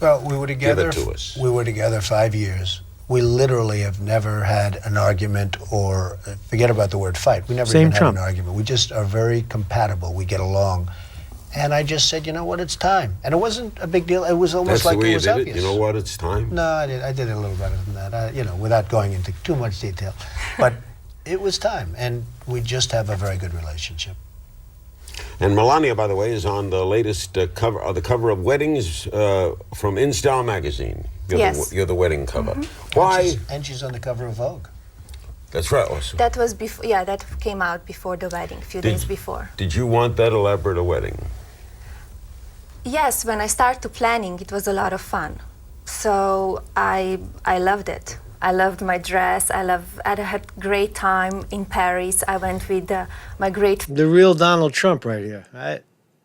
Well, we were together. Give it to us. We were together 5 years. We literally have never had an argument or forget about the word fight. We never Same even had Trump. an argument. We just are very compatible. We get along. And I just said, you know what, it's time. And it wasn't a big deal. It was almost That's like the way it you was did obvious. it? You know what? It's time. No, I did it a little better than that. Without going into too much detail. But it was time, and we just have a very good relationship. And Melania, by the way, is on the latest the cover of Weddings from InStyle magazine. You're the wedding cover. Mm-hmm. Why? And she's on the cover of Vogue. That's right. Awesome. That was before. Yeah, that came out before the wedding, a few days before. Did you want that elaborate a wedding? Yes, when I started planning, it was a lot of fun. So I loved it. I loved my dress. I had a great time in Paris. I went with my great The real Donald Trump right here, right?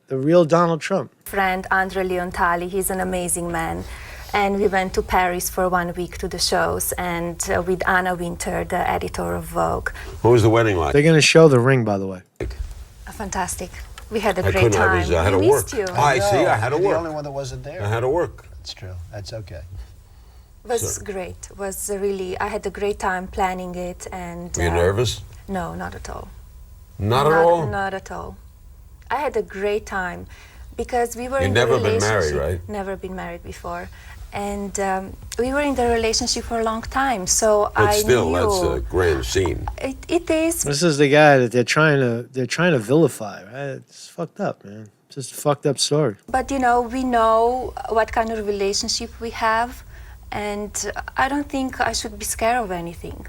The real Donald Trump. friend, Andre Leontali. He's an amazing man. And we went to Paris for 1 week to the shows, and with Anna Winter, the editor of Vogue. What was the wedding like? They're going to show the ring, by the way. Fantastic. We had a I great couldn't. time. I had to We work. missed you. I see. I had to You're work. the only one that wasn't there. I had to work. That's true. That's okay. It was great. It was really, I had a great time planning it. And Were you nervous? No, not at all. Not at all? Not at all. I had a great time because we were You've in never the been relationship. married, right? Never been married before. And we were in the relationship for a long time, so But I still, knew that's a grand scene. it is. This is the guy that they're trying to vilify, right? It's fucked up, man. Just a fucked up story. But we know what kind of relationship we have, and I don't think I should be scared of anything.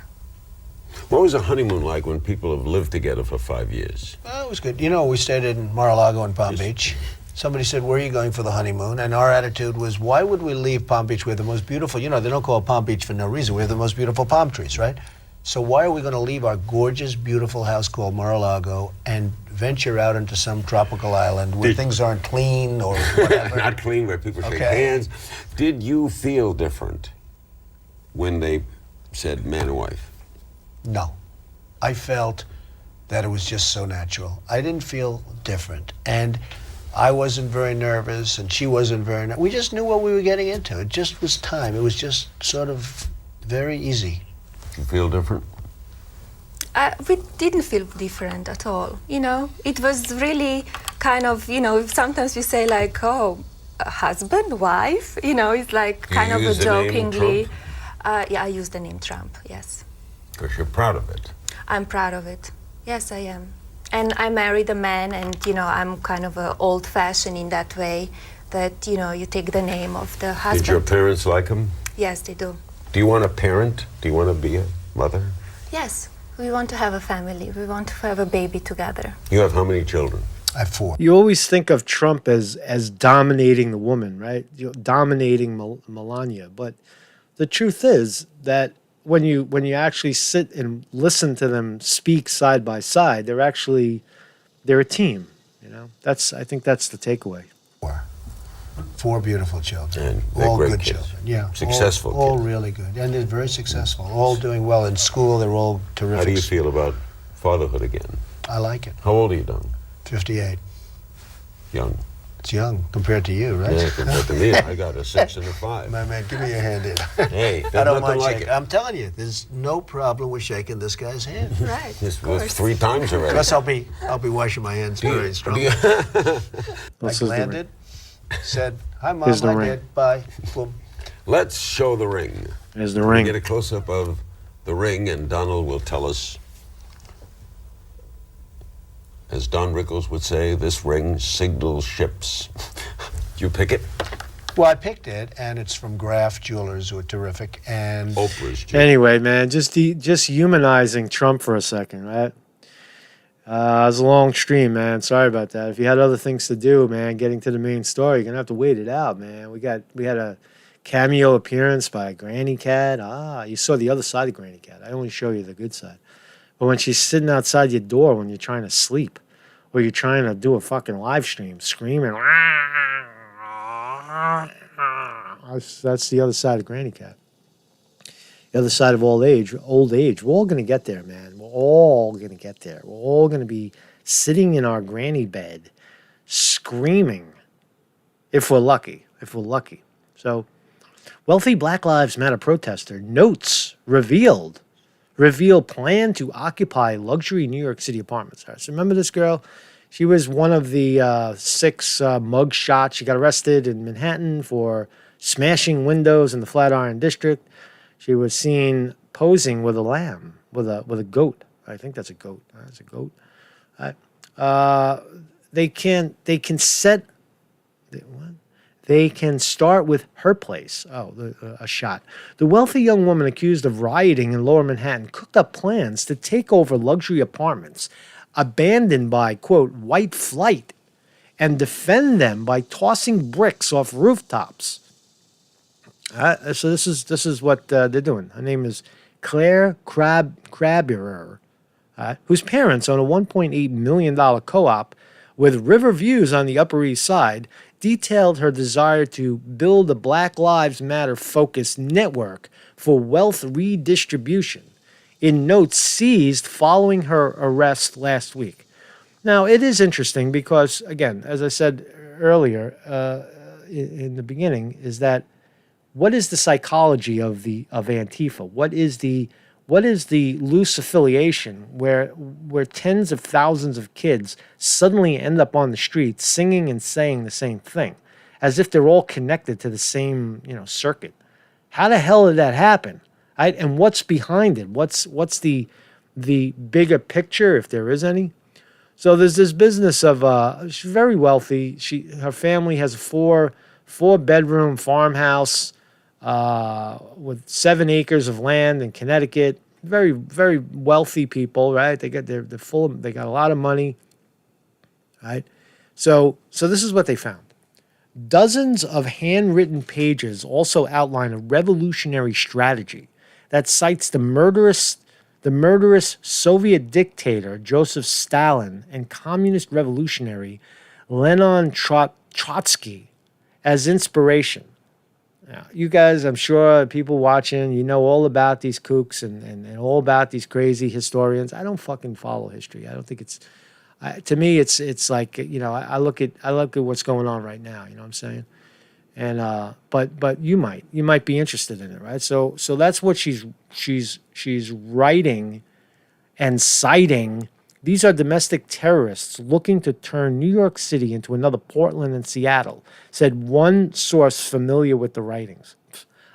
What was a honeymoon like when people have lived together for 5 years? Well, it was good. We stayed in Mar-a-Lago and Palm Beach. Somebody said, where are you going for the honeymoon? And our attitude was, why would we leave Palm Beach? We have the most beautiful, they don't call it Palm Beach for no reason. We have the most beautiful palm trees, right? So why are we going to leave our gorgeous, beautiful house called Mar-a-Lago and venture out into some tropical island where things aren't clean or whatever? Not clean, where people shake Okay. hands. Did you feel different when they said man and wife? No. I felt that it was just so natural. I didn't feel different. And I wasn't very nervous, and she wasn't very nervous. We just knew what we were getting into. It just was time. It was just sort of very easy. Did you feel different? We didn't feel different at all. It was really kind of, sometimes we say like, oh, a husband, wife. It's like You kind of a use the name jokingly. Trump? Yeah, I use the name Trump. Yes. Because you're proud of it. I'm proud of it. Yes, I am. And I married a man, and I'm kind of old-fashioned in that way, that you take the name of the husband. Did your parents like him? Yes, they do. Do you want to parent? Do you want to be a mother? Yes, we want to have a family. We want to have a baby together. You have how many children? I have 4. You always think of Trump as dominating the woman, right? Dominating Melania, but the truth is that when you actually sit and listen to them speak side by side, they're a team. I think that's the takeaway. 4 beautiful children. And they're all great good kids. children. Yeah. Successful All kids. really good. And they're very successful. All doing well in school. They're all terrific. How do you feel about fatherhood again. I like it. How old are you, Don? 58. Young. It's young compared to you, right? Yeah, compared to me, I got a 6 and a 5. My man, give me your hand in. Hey, there's I don't nothing mind like shaking. it. I'm telling you, there's no problem with shaking this guy's hand. Right. This was 3 times already. Plus, I'll be washing my hands very strongly. I This is the landed, said, "Hi, Mom, Here's the hi, ring. Dad, bye." Boom. Let's show the ring. There's the We ring. get a close-up of the ring, and Donald will tell us, as Don Rickles would say, this ring signals ships. You pick it? Well, I picked it, and it's from Graff Jewelers, who are terrific. And Oprah's. Anyway, man, just humanizing Trump for a second, right? It was a long stream, man. Sorry about that. If you had other things to do, man, getting to the main story, you're gonna have to wait it out, man. We had a cameo appearance by Granny Cat. You saw the other side of Granny Cat. I only show you the good side. But when she's sitting outside your door when you're trying to sleep, or you're trying to do a fucking live stream, screaming, that's the other side of Granny Cat. The other side of old age. We're all going to get there, man. We're all going to get there. We're all going to be sitting in our granny bed, screaming, if we're lucky. So, wealthy Black Lives Matter protester notes reveal plan to occupy luxury New York City apartments. All right, so remember this girl? She was one of the 6 mug shots. She got arrested in Manhattan for smashing windows in the Flatiron District. She was seen posing with a lamb, with a goat. I think that's a goat. That's a goat. They can start with her place. A shot. The wealthy young woman accused of rioting in Lower Manhattan cooked up plans to take over luxury apartments abandoned by, quote, white flight and defend them by tossing bricks off rooftops. So this is what they're doing. Her name is Claire Crabier, whose parents own a $1.8 million co-op with river views on the Upper East Side, detailed her desire to build a Black Lives Matter focused network for wealth redistribution in notes seized following her arrest last week. Now, it is interesting because, again, as I said earlier in the beginning, is that what is the psychology of Antifa? What is the loose affiliation where tens of thousands of kids suddenly end up on the streets singing and saying the same thing, as if they're all connected to the same circuit? How the hell did that happen? And what's behind it? What's the bigger picture, if there is any? So there's this business of she's very wealthy. Her family has a four-bedroom farmhouse with 7 acres of land in Connecticut. Very, very wealthy people, right? They're full of, they got a lot of money, right? So this is what they found. Dozens of handwritten pages also outline a revolutionary strategy that cites the murderous Soviet dictator Joseph Stalin and communist revolutionary Lenin Trotsky as inspiration. Now, you guys, I'm sure people watching, you know all about these kooks and all about these crazy historians. I don't fucking follow history. I don't think it's, to me, it's like, I look at what's going on right now. You know what I'm saying? And but you might be interested in it, right? So that's what she's writing and citing. These are domestic terrorists looking to turn New York City into another Portland and Seattle, said one source familiar with the writings.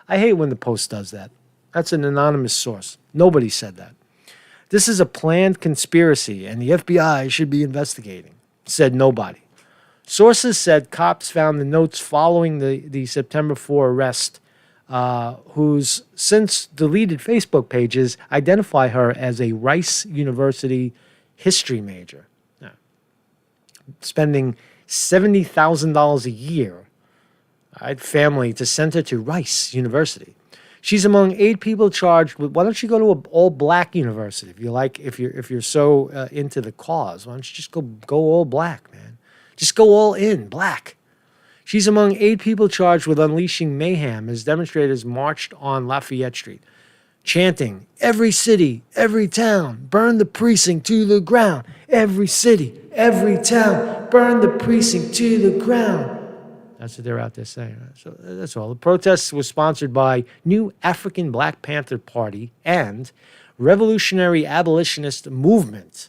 I hate when the Post does that. That's an anonymous source. Nobody said that. This is a planned conspiracy, and the FBI should be investigating, said nobody. Sources said cops found the notes following the September 4 arrest, whose since deleted Facebook pages identify her as a Rice University history major, spending $70,000 a year, right, family to send her to Rice University. She's among 8 people charged with. Why don't you go to an all-black university if you like? If you're so into the cause, why don't you just go all black, man? Just go all in black. She's among 8 people charged with unleashing mayhem as demonstrators marched on Lafayette Street. chanting, "Every city, every town, burn the precinct to the ground. Every city, every town, burn the precinct to the ground." That's what they're out there saying. So that's all. The protests were sponsored by New African Black Panther Party and Revolutionary Abolitionist Movement.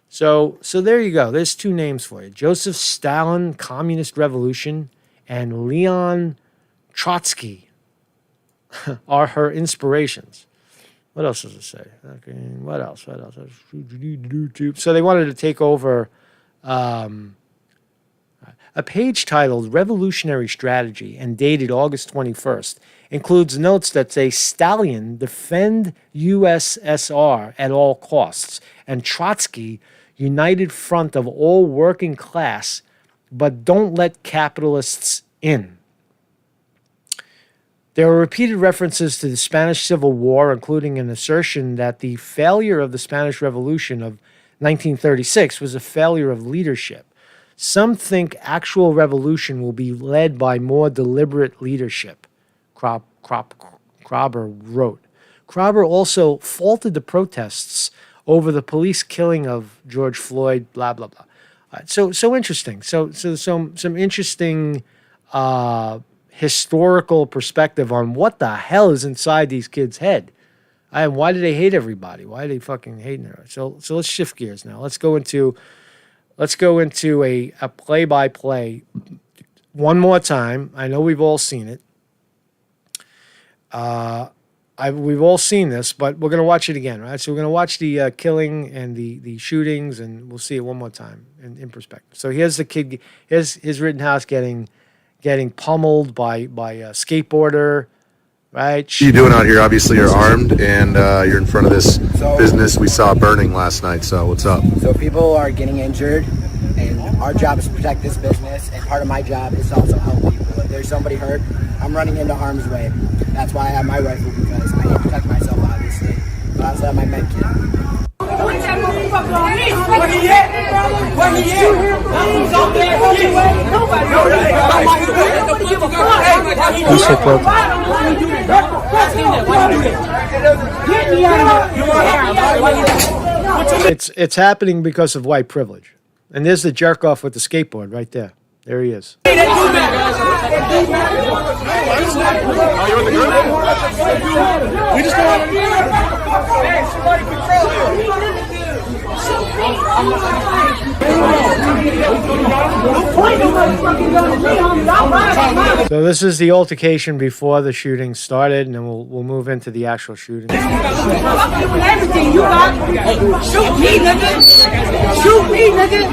So there you go. There's two names for you. Joseph Stalin, Communist Revolution, and Leon Trotsky are her inspirations. What else does it say? Okay, what else? So they wanted to take over a page titled Revolutionary Strategy and dated August 21st includes notes that say Stalin defend USSR at all costs and Trotsky united front of all working class, but don't let capitalists in. There are repeated references to the Spanish Civil War, including an assertion that the failure of the Spanish Revolution of 1936 was a failure of leadership. Some think actual revolution will be led by more deliberate leadership, Kroeber wrote. Kroeber also faulted the protests over the police killing of George Floyd, blah, blah, blah. So interesting. So some interesting historical perspective on what the hell is inside these kids' head. And why do they hate everybody? Why are they fucking hating her? So let's shift gears now. Let's go into a play-by-play one more time. I know we've all seen it. We've all seen this, but we're going to watch it again, right? So we're going to watch the killing and the shootings, and we'll see it one more time in perspective. So here's the kid, here's Rittenhouse getting pummeled by a skateboarder, right? What are you doing out here? Obviously, you're armed, and you're in front of this business we saw burning last night. So what's up? So people are getting injured, and our job is to protect this business, and part of my job is to also help people. If there's somebody hurt, I'm running into harm's way. That's why I have my rifle, because I need to protect myself, obviously. But I also have my med kit. Put that motherfucker on me. Where he at? Where he at? It's happening because of white privilege. And there's the jerk off with the skateboard right there. There he is. So this is the altercation before the shooting started, and then we'll move into the actual shooting. Everything you got, shoot me, nigga. Shoot me, nigga.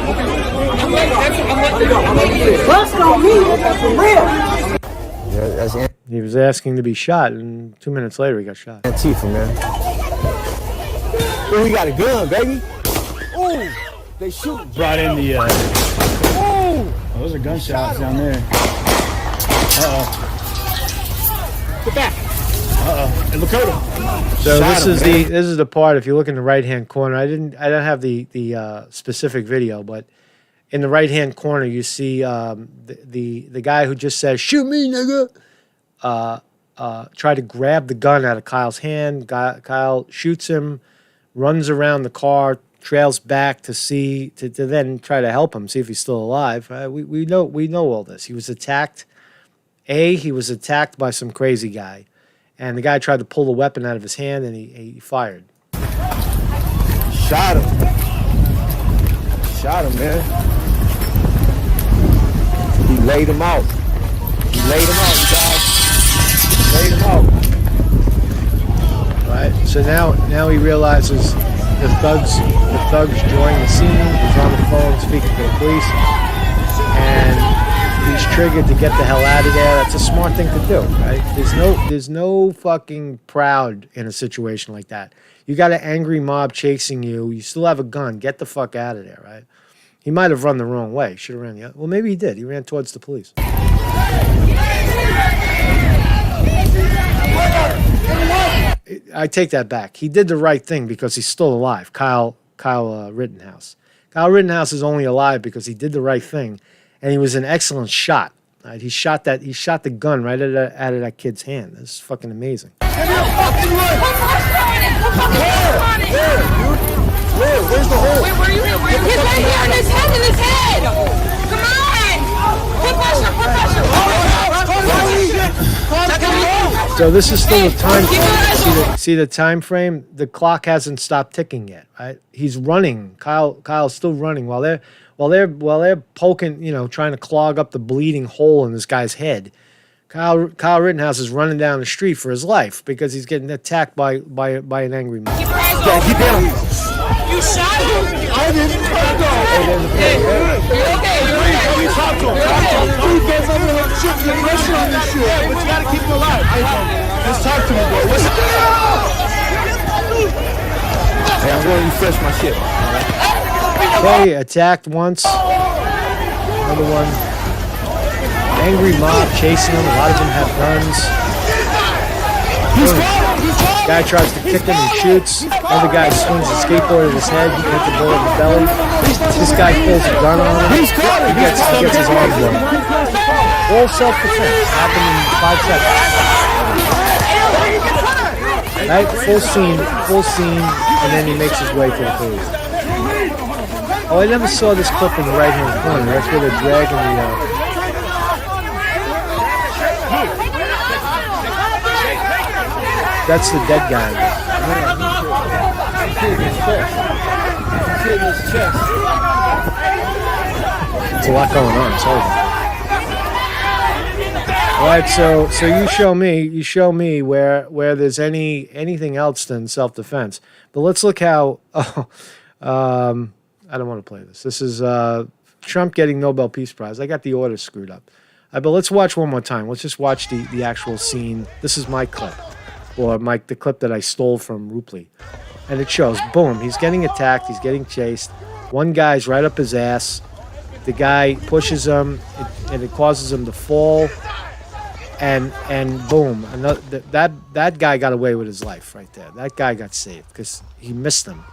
Bust on me, for real. He was asking to be shot, and 2 minutes later he got shot. Antifa, man. Oh, we got a gun, baby. Ooh, they shoot. Brought in the. Oh, those are gunshots down there. Get back. And Lakota. So this is the part. If you look in the right hand corner, I don't have the specific video, but in the right hand corner you see the guy who just says "shoot me, nigga." Try to grab the gun out of Kyle's hand. Kyle shoots him, runs around the car, trails back to then try to help him, see if he's still alive. We know all this. He was attacked. He was attacked by some crazy guy, and the guy tried to pull the weapon out of his hand, and he fired. Shot him, man. He laid him out. Guys. Laid him out. Right. So now he realizes the thugs joined the scene. He's on the phone speaking to the police, and he's triggered to get the hell out of there. That's a smart thing to do, right? There's no fucking proud in a situation like that. You got an angry mob chasing you. You still have a gun. Get the fuck out of there, right? He might have run the wrong way. Should have ran the other. Well, maybe he did. He ran towards the police. I take that back. He did the right thing because he's still alive. Kyle Rittenhouse. Kyle Rittenhouse is only alive because he did the right thing, and he was an excellent shot. Right, he shot the gun right out of that kid's hand. This is fucking amazing. Where's the hole? Where are you? He's right here in his head, Come on! Put pressure! So this is still the time frame. See the time frame? The clock hasn't stopped ticking yet, right? He's running. Kyle's still running while they're poking, trying to clog up the bleeding hole in this guy's head. Kyle Rittenhouse is running down the street for his life because he's getting attacked by an angry man. Keep down. You shot him? I didn't. You talk to him. He goes over here and shit. Get pressure on this shit. Yeah, but you gotta keep him alive. Just talk to me, bro. Hey, I'm going to refresh my shit. Okay, attacked once. Another one. Angry mob chasing him. A lot of them have guns. Guy tries to kick him and shoots. Other guy swings a skateboard at his head. He hits the bullet in the belly. This guy pulls a gun on him. He gets his arm blown. All self-defense. Happened in 5 seconds. Right? Full scene, and then he makes his way to the police. Oh, I never saw this clip in the right-hand corner. That's where they're dragging the... That's the dead guy. There's a lot going on. Sorry. All right, so you show me where there's anything else than self-defense. But let's look how. I don't want to play this. This is Trump getting Nobel Peace Prize. I got the order screwed up. But let's watch one more time. Let's just watch the actual scene. This is my clip. Or the clip that I stole from Rupley. And it shows, boom, he's getting attacked, he's getting chased. One guy's right up his ass. The guy pushes him, and it causes him to fall. And boom, that guy got away with his life right there. That guy got saved because he missed him.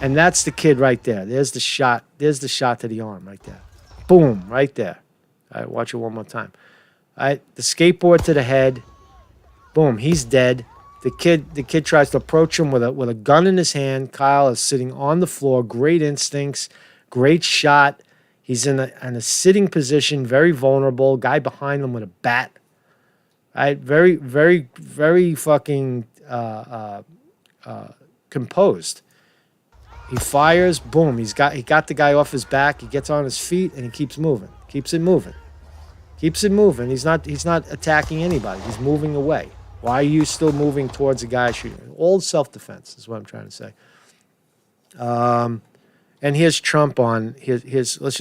And that's the kid right there. There's the shot to the arm right there. Boom, right there. All right, watch it one more time. All right, the skateboard to the head. Boom, he's dead. The kid tries to approach him with a gun in his hand. Kyle is sitting on the floor. Great instincts, great shot. He's in a sitting position, very vulnerable. Guy behind him with a bat. Right, very, very, very fucking composed. He fires. Boom. He got the guy off his back. He gets on his feet and he keeps moving. Keeps it moving. He's not attacking anybody. He's moving away. Why are you still moving towards a guy shooting? All self-defense is what I'm trying to say. And here's Trump on his. Let's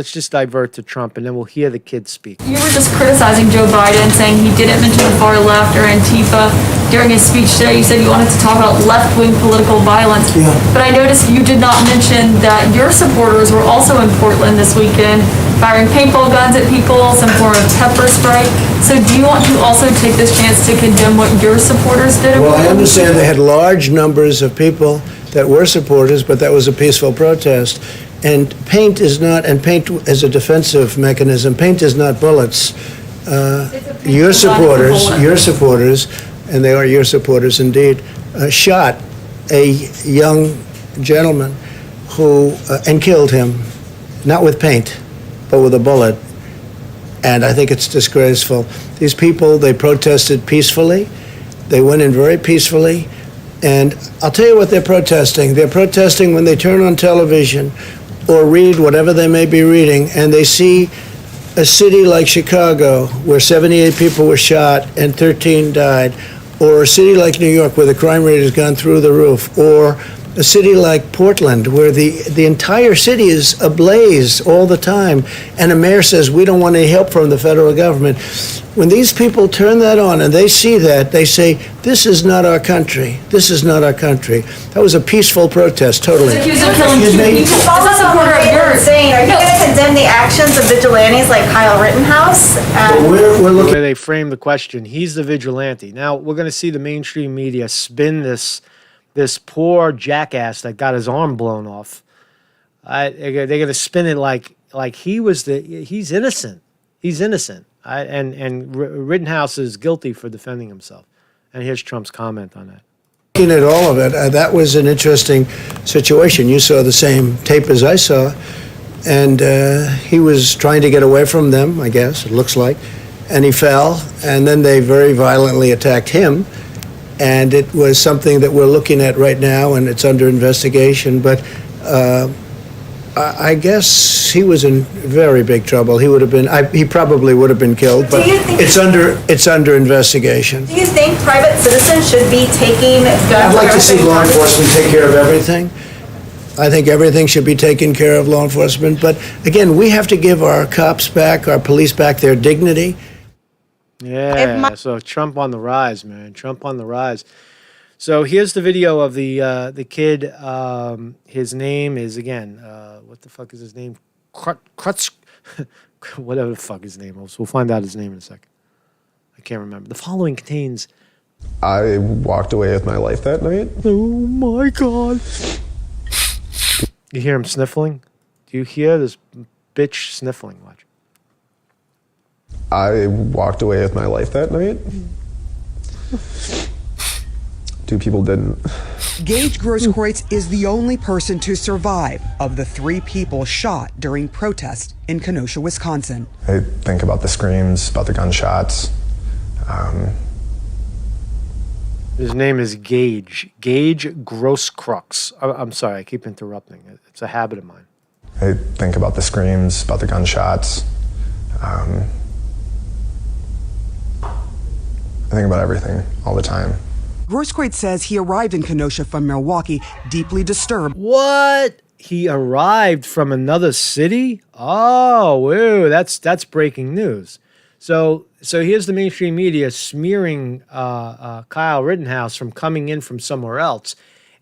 just divert to Trump, and then we'll hear the kid speak. You were just criticizing Joe Biden, saying he didn't mention the far left or Antifa during his speech today. You said you wanted to talk about left-wing political violence, but I noticed you did not mention that your supporters were also in Portland this weekend, firing paintball guns at people, some form of pepper spray. So do you want to also take this chance to condemn what your supporters did? Well, I understand they had large numbers of people that were supporters, but that was a peaceful protest. And paint is a defensive mechanism. Paint is not bullets. Your supporters, and they are your supporters indeed, shot a young gentleman and killed him, not with paint, but with a bullet. And I think it's disgraceful. These people, they protested peacefully. They went in very peacefully. And I'll tell you what they're protesting. They're protesting when they turn on television or read whatever they may be reading, and they see a city like Chicago where 78 people were shot and 13 died, or a city like New York where the crime rate has gone through the roof, or a city like Portland where the entire city is ablaze all the time, and a mayor says, we don't want any help from the federal government. When these people turn that on and they see that, they say, this is not our country. This is not our country. That was a peaceful protest, totally. Saying, are you going to condemn the actions of vigilantes like Kyle Rittenhouse? We're looking at the way they frame the question. He's the vigilante. Now, we're going to see the mainstream media spin this poor jackass that got his arm blown off. They're going to spin it like he's innocent. He's innocent. And Rittenhouse is guilty for defending himself. And here's Trump's comment on that. Looking at all of it, that was an interesting situation. You saw the same tape as I saw, and he was trying to get away from them, I guess, it looks like, and he fell, and then they very violently attacked him, and it was something that we're looking at right now, and it's under investigation, but I guess he was in very big trouble. He would have been. He probably would have been killed. But it's under investigation. Do you think private citizens should be taking guns? I'd like to see law enforcement take care of everything. I think everything should be taken care of law enforcement. But again, we have to give our cops back, our police back their dignity. Yeah. So Trump on the rise, man. Trump on the rise. So here's the video of the kid. His name is, again, what the fuck is his name? Krutz, whatever the fuck his name was. We'll find out his name in a second. I can't remember. The following contains... I walked away with my life that night. Oh my God. You hear him sniffling? Do you hear this bitch sniffling? Watch. I walked away with my life that night. Two people didn't. Gaige Grosskreutz is the only person to survive of the 3 people shot during protests in Kenosha, Wisconsin. I think about the screams, about the gunshots. His name is Gaige. Gaige Grosskreutz. I'm sorry, I keep interrupting. It's a habit of mine. I think about the screams, about the gunshots. I think about everything all the time. Grosskreutz says he arrived in Kenosha from Milwaukee, deeply disturbed. What? He arrived from another city? Oh, whoa, that's breaking news. So here's the mainstream media smearing Kyle Rittenhouse from coming in from somewhere else.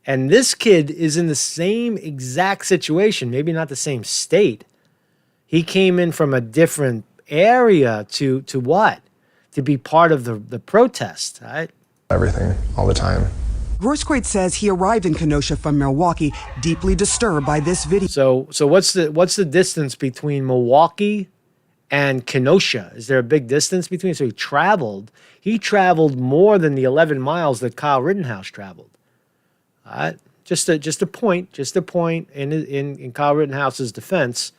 And this kid is in the same exact situation, maybe not the same state. He came in from a different area to what? To be part of the protest, right? Everything, all the time. Grosskreutz says he arrived in Kenosha from Milwaukee, deeply disturbed by this video. So what's the distance between Milwaukee and Kenosha? Is there a big distance between? So he traveled more than the 11 miles that Kyle Rittenhouse traveled. All right? Just a point in Kyle Rittenhouse's defense.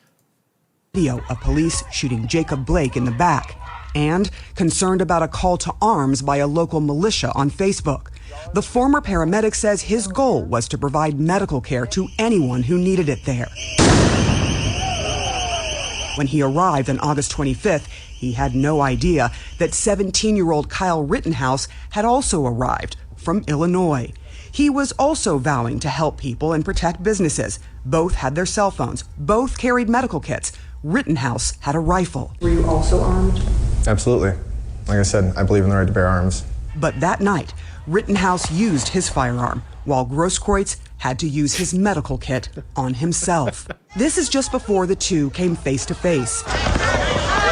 Video of police shooting Jacob Blake in the back, and concerned about a call to arms by a local militia on Facebook. The former paramedic says his goal was to provide medical care to anyone who needed it there. When he arrived on August 25th, he had no idea that 17-year-old Kyle Rittenhouse had also arrived from Illinois. He was also vowing to help people and protect businesses. Both had their cell phones. Both carried medical kits. Rittenhouse had a rifle. Were you also armed? Absolutely. Like I said, I believe in the right to bear arms. But that night, Rittenhouse used his firearm, while Grosskreutz had to use his medical kit on himself. This is just before the two came face to face.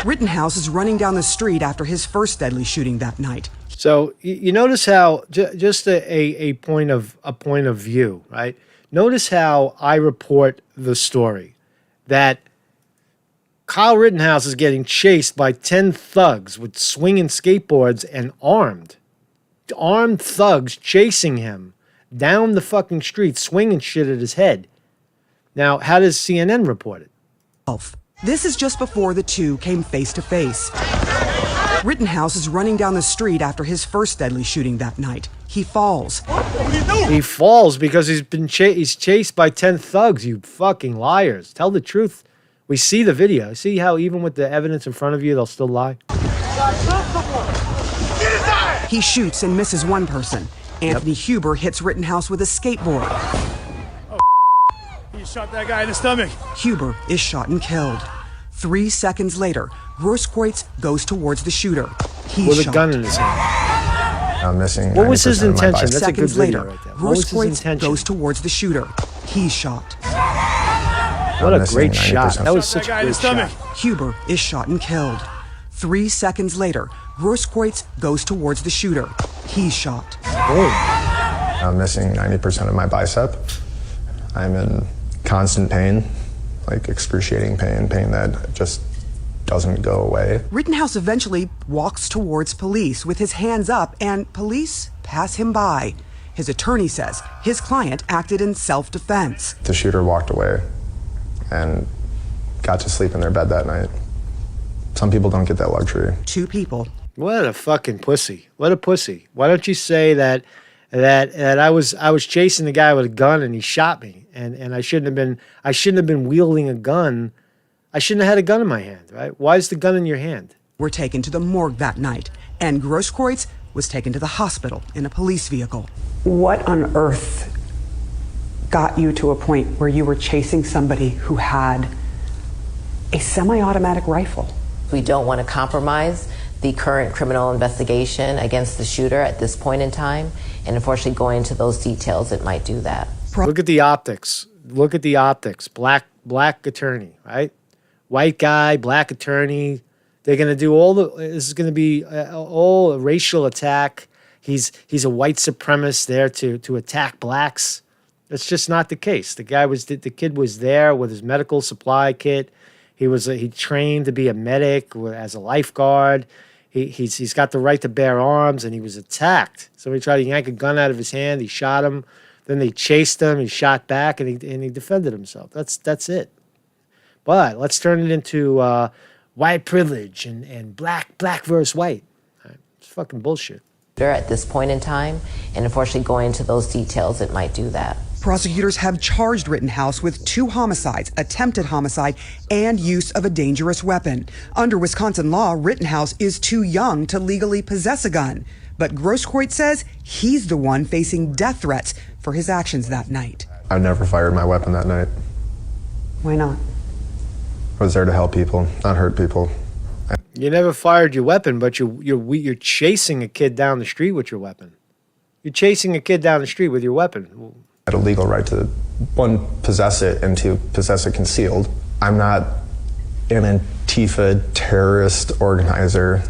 Rittenhouse is running down the street after his first deadly shooting that night. So you notice how just a point of view, right? Notice how I report the story that Kyle Rittenhouse is getting chased by 10 thugs with swinging skateboards and armed thugs chasing him down the fucking street, swinging shit at his head. Now, how does CNN report it? This is just before the two came face to face. Rittenhouse is running down the street after his first deadly shooting that night. He falls. He falls because he's chased by 10 thugs, you fucking liars. Tell the truth. We see the video. See how even with the evidence in front of you, they'll still lie? He shoots and misses one person. Anthony Huber hits Rittenhouse with a skateboard. He shot that guy in the stomach. Huber is shot and killed. 3 seconds later, Grosskreutz goes towards the shooter. He's with shot. a gun in his hand. I'm missing. What was his intention? That's a good Seconds video later, right there. What was his Grosskreutz intention? goes towards the shooter. He's shot. What a great shot. That was such a great shot. Huber is shot and killed. 3 seconds later, Grosskreutz goes towards the shooter. He's shot. I'm missing 90% of my bicep. I'm in constant pain, like excruciating pain that just doesn't go away. Rittenhouse eventually walks towards police with his hands up, and police pass him by. His attorney says his client acted in self-defense. The shooter walked away and got to sleep in their bed that night. Some people don't get that luxury. Two people. What a fucking pussy. What a pussy. Why don't you say that I was chasing the guy with a gun and he shot me, and I shouldn't have been wielding a gun. I shouldn't have had a gun in my hand, right? Why is the gun in your hand? Were taken to the morgue that night, and Grosskreutz was taken to the hospital in a police vehicle. What on earth got you to a point where you were chasing somebody who had a semi-automatic rifle? We don't want to compromise the current criminal investigation against the shooter at this point in time, and unfortunately going into those details, it might do that. Look at the optics. Look at the optics. Black attorney, right? White guy, black attorney. They're going to do this is going to be all a racial attack. He's a white supremacist there to attack blacks. That's just not the case. The kid was there with his medical supply kit. He trained to be a medic as a lifeguard. He's got the right to bear arms, and he was attacked. Somebody tried to yank a gun out of his hand. He shot him. Then they chased him. He shot back, and he defended himself. That's it. But let's turn it into white privilege and black versus white. It's fucking bullshit. At this point in time, and unfortunately going into those details, it might do that. Prosecutors have charged Rittenhouse with 2 homicides, attempted homicide, and use of a dangerous weapon. Under Wisconsin law, Rittenhouse is too young to legally possess a gun. But Grosskreutz says he's the one facing death threats for his actions that night. I never fired my weapon that night. Why not? I was there to help people, not hurt people. You never fired your weapon, but you're chasing a kid down the street with your weapon. You're chasing a kid down the street with your weapon. I had a legal right to, one, possess it, and to possess it concealed. I'm not an Antifa terrorist organizer.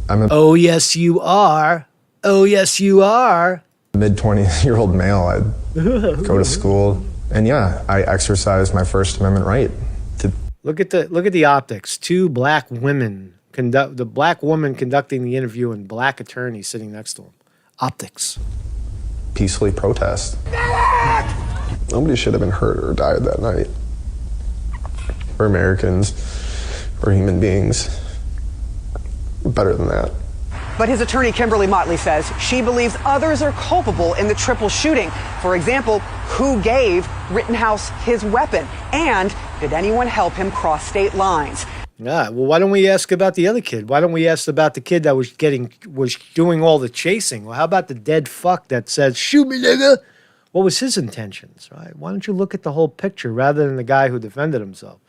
Oh, yes, you are. Oh, yes, you are. Mid-20-year-old male. I'd go to school, and yeah, I exercised my First Amendment right. Look at the optics. 2 black women the black woman conducting the interview and black attorney sitting next to him. Optics. Peacefully protest. Nobody should have been hurt or died that night. We're Americans. We're human beings. We're better than that. But his attorney, Kimberly Motley, says she believes others are culpable in the triple shooting. For example, who gave Rittenhouse his weapon? And did anyone help him cross state lines? Yeah, well, why don't we ask about the other kid? Why don't we ask about the kid that was doing all the chasing? Well, how about the dead fuck that says, "Shoot me, nigga"? What was his intentions, right? Why don't you look at the whole picture rather than the guy who defended himself?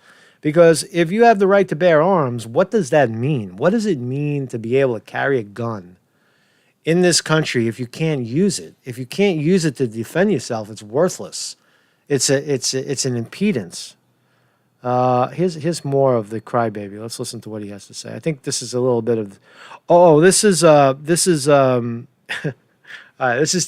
Because if you have the right to bear arms, what does that mean? What does it mean to be able to carry a gun in this country if you can't use it? If you can't use it to defend yourself, it's worthless. It's an impedance. Here's more of the crybaby. Let's listen to what he has to say. I think this is a little bit of. This is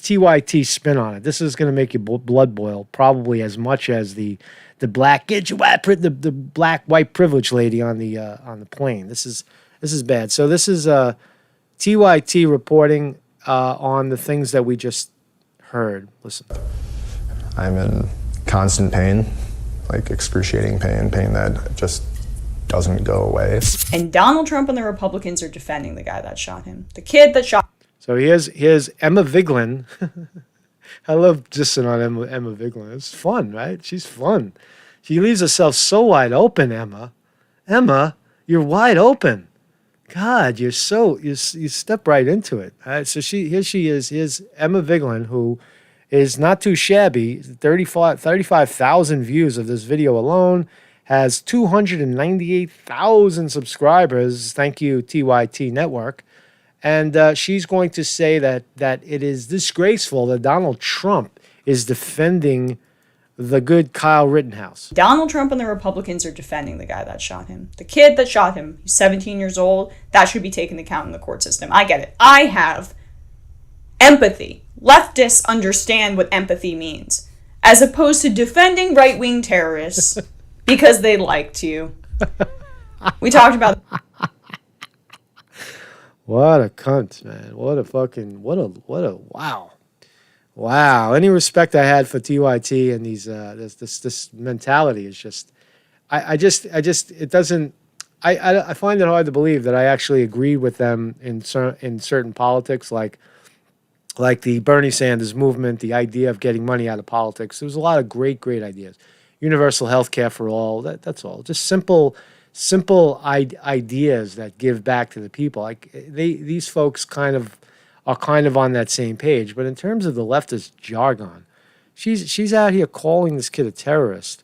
TYT spin on it. This is going to make your blood boil probably as much as the black the black white privilege lady on the plane. This is bad. So this is TYT reporting on the things that we just heard. Listen. I'm in constant pain, like excruciating pain that just doesn't go away. And Donald Trump and the Republicans are defending the guy that shot him. The kid that shot. So here's Emma Vigeland. I love dissing on Emma Vigeland. It's fun, right? She's fun. She leaves herself so wide open, Emma. Emma, you're wide open. God, you step right into it. All right, so here she is. Here's Emma Vigeland, who is not too shabby. 35,000 views of this video alone. Has 298,000 subscribers. Thank you, TYT Network. And she's going to say that it is disgraceful that Donald Trump is defending the good Kyle Rittenhouse. Donald Trump and the Republicans are defending the guy that shot him. The kid that shot him, he's 17 years old. That should be taken into account in the court system. I get it. I have empathy. Leftists understand what empathy means, as opposed to defending right-wing terrorists because they like to. We talked about What a cunt, man. What a wow. Wow. Any respect I had for TYT and these this mentality is just I just it doesn't I find it hard to believe that I actually agreed with them in certain politics like the Bernie Sanders movement, the idea of getting money out of politics. There was a lot of great ideas. Universal health care for all, that's all. Just simple ideas that give back to the people. Like these folks are kind of on that same page. But in terms of the leftist jargon, she's out here calling this kid a terrorist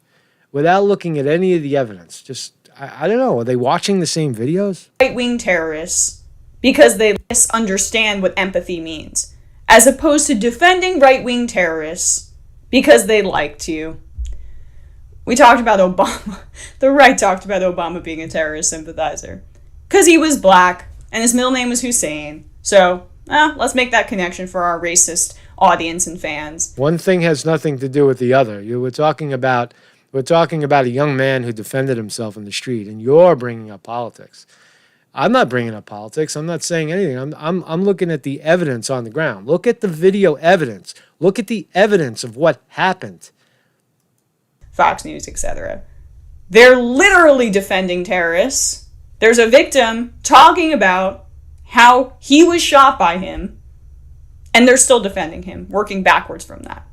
without looking at any of the evidence. Just I don't know. Are they watching the same videos? right-wing terrorists because they misunderstand what empathy means, as opposed to defending right-wing terrorists because they like to. We talked about Obama. The right talked about Obama being a terrorist sympathizer because he was black and his middle name was Hussein. So, let's make that connection for our racist audience and fans. One thing has nothing to do with the other. We're talking about a young man who defended himself in the street, and you're bringing up politics. I'm not bringing up politics. I'm not saying anything. I'm looking at the evidence on the ground. Look at the video evidence. Look at the evidence of what happened. Fox News, etc. They're literally defending terrorists. There's a victim talking about how he was shot by him, and they're still defending him, working backwards from that.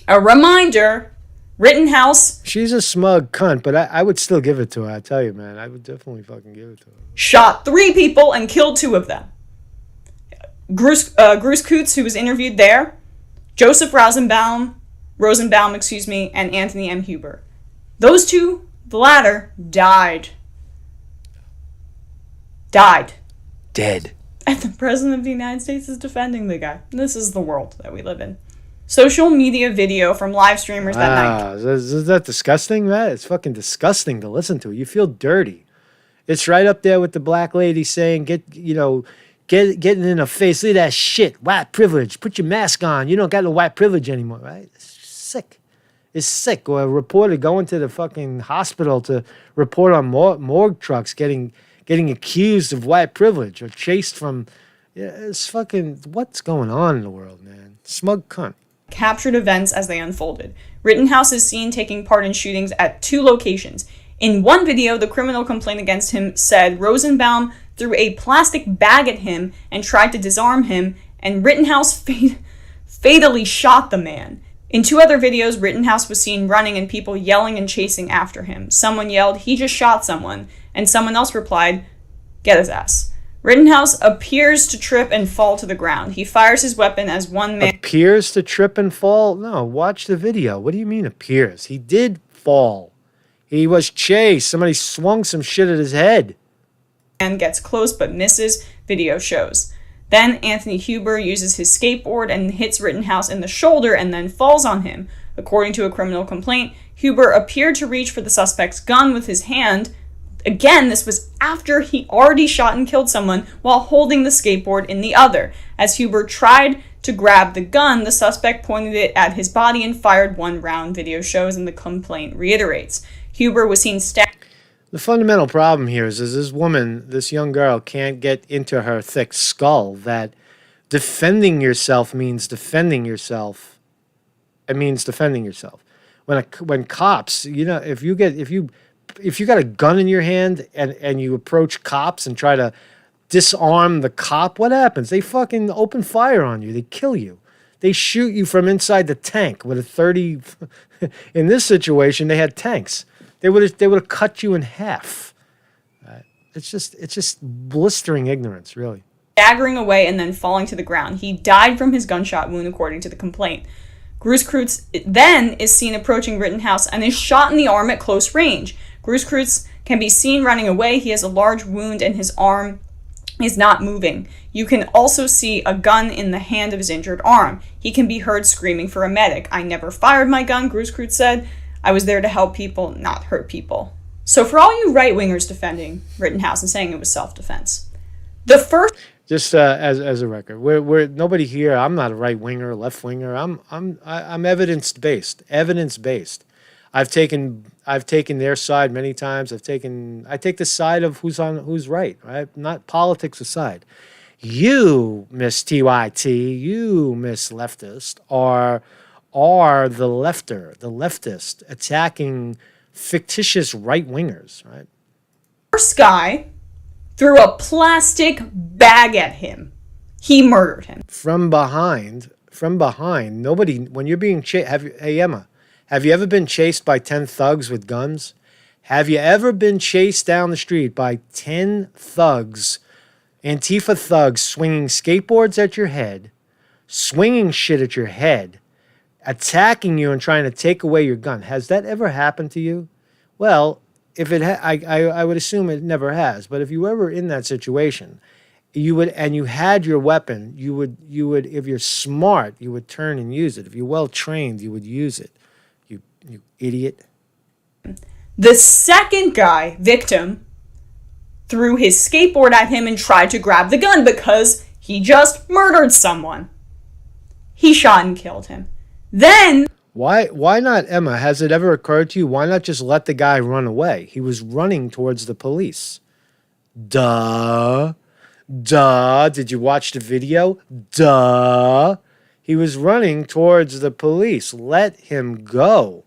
A reminder, Rittenhouse... She's a smug cunt, but I would still give it to her. I tell you, man. I would definitely fucking give it to her. Shot 3 people and killed 2 of them. Grosskreutz, who was interviewed there, Joseph Rosenbaum, and Anthony M. Huber. Those 2, the latter, died. Dead. And the President of the United States is defending the guy. This is the world that we live in. Social media video from live streamers that night. Is that disgusting, man? It's fucking disgusting to listen to. You feel dirty. It's right up there with the black lady saying, getting in her face. Look at that shit. White privilege. Put your mask on. You don't got no white privilege anymore, right? Sick. It's sick. Or a reporter going to the fucking hospital to report on morgue trucks getting accused of white privilege or chased from. Yeah, it's fucking. What's going on in the world, man? Smug cunt. Captured events as they unfolded. Rittenhouse is seen taking part in shootings at 2 locations. In one video, the criminal complaint against him said Rosenbaum threw a plastic bag at him and tried to disarm him, and Rittenhouse fatally shot the man. In 2 other videos, Rittenhouse was seen running and people yelling and chasing after him. Someone yelled, "He just shot someone," and someone else replied, "Get his ass." Rittenhouse appears to trip and fall to the ground. He fires his weapon as one man... Appears to trip and fall? No, watch the video. What do you mean appears? He did fall. He was chased. Somebody swung some shit at his head. Man gets close but misses, video shows. Then Anthony Huber uses his skateboard and hits Rittenhouse in the shoulder and then falls on him. According to a criminal complaint, Huber appeared to reach for the suspect's gun with his hand. Again, this was after he already shot and killed someone while holding the skateboard in the other. As Huber tried to grab the gun, the suspect pointed it at his body and fired 1 round, video shows, and the complaint reiterates. Huber was seen stabbing. The fundamental problem here is this woman, this young girl, can't get into her thick skull that defending yourself means defending yourself. It means defending yourself. When cops, if you got a gun in your hand and you approach cops and try to disarm the cop, what happens? They fucking open fire on you. They kill you. They shoot you from inside the tank with a 30. In this situation, they had tanks. They would have cut you in half. It's just blistering ignorance, really. Staggering away and then falling to the ground. He died from his gunshot wound, according to the complaint. Grosskreutz then is seen approaching Rittenhouse and is shot in the arm at close range. Grosskreutz can be seen running away. He has a large wound and his arm is not moving. You can also see a gun in the hand of his injured arm. He can be heard screaming for a medic. "I never fired my gun," Grosskreutz said. "I was there to help people, not hurt people." So for all you right-wingers defending Rittenhouse and saying it was self-defense, the first... Just as a record, we're nobody here. I'm not a right-winger, left-winger. I'm evidence-based. Evidence-based. I've taken I've taken their side many times. I take the side of who's right, right? Not politics aside. You, Miss TYT, you, Miss Leftist, are the leftist attacking fictitious right wingers, right? First guy threw a plastic bag at him. He murdered him. From behind, nobody, when you're being chased, hey Emma, have you ever been chased by 10 thugs with guns? Have you ever been chased down the street by 10 thugs, Antifa thugs, swinging skateboards at your head, swinging shit at your head, attacking you and trying to take away your gun? Has that ever happened to you? Well, if it I would assume it never has, but if you were ever in that situation, you would, and you had your weapon, you would, if you're smart, you would turn and use it. If you're well trained, you would use it. You idiot. The second guy, victim, threw his skateboard at him and tried to grab the gun because he just murdered someone. He shot and killed him. Then... Why not, Emma? Has it ever occurred to you, why not just let the guy run away? He was running towards the police. Duh. Did you watch the video? Duh. He was running towards the police. Let him go.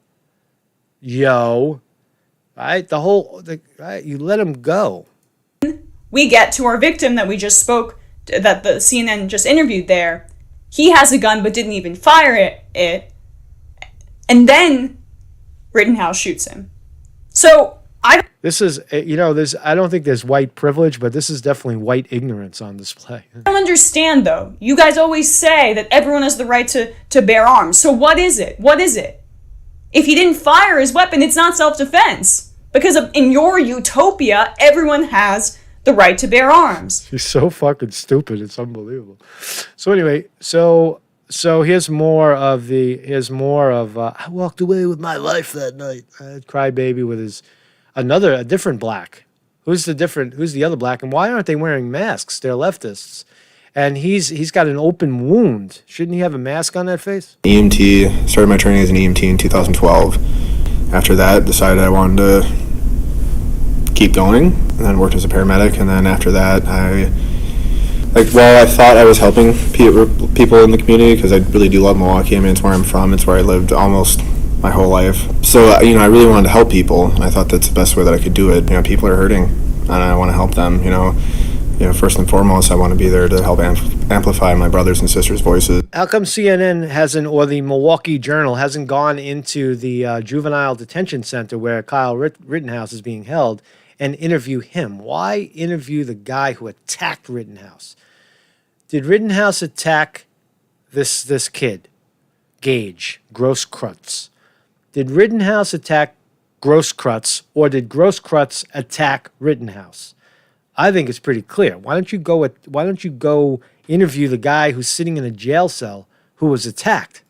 Yo. Right? Right? You let him go. We get to our victim that we just spoke, that the CNN just interviewed there. He has a gun but didn't even fire it. And then Rittenhouse shoots him. So this is, I don't think there's white privilege, but this is definitely white ignorance on display. I don't understand, though. You guys always say that everyone has the right to bear arms. So what is it? What is it? If he didn't fire his weapon, it's not self-defense. Because in your utopia, everyone has the right to bear arms. You're so fucking stupid. It's unbelievable. So anyway, so here's more of I walked away with my life that night. Crybaby with a different black. Who's the other black? And why aren't they wearing masks? They're leftists. And he's got an open wound. Shouldn't he have a mask on that face? EMT, started my training as an EMT in 2012. After that, decided I wanted to keep going, and then worked as a paramedic. And then after that, I thought I was helping people in the community, because I really do love Milwaukee. I mean, it's where I'm from. It's where I lived almost my whole life. So, I really wanted to help people, and I thought that's the best way that I could do it. People are hurting, and I want to help them, first and foremost, I want to be there to help amplify my brothers and sisters' voices. How come CNN or the Milwaukee Journal hasn't gone into the juvenile detention center where Kyle Rittenhouse is being held and interview him? Why interview the guy who attacked Rittenhouse? Did Rittenhouse attack this kid, Gaige, Grosskreutz? Did Rittenhouse attack Grosskreutz, or did Grosskreutz attack Rittenhouse? I think it's pretty clear. Why don't you go interview the guy who's sitting in a jail cell who was attacked?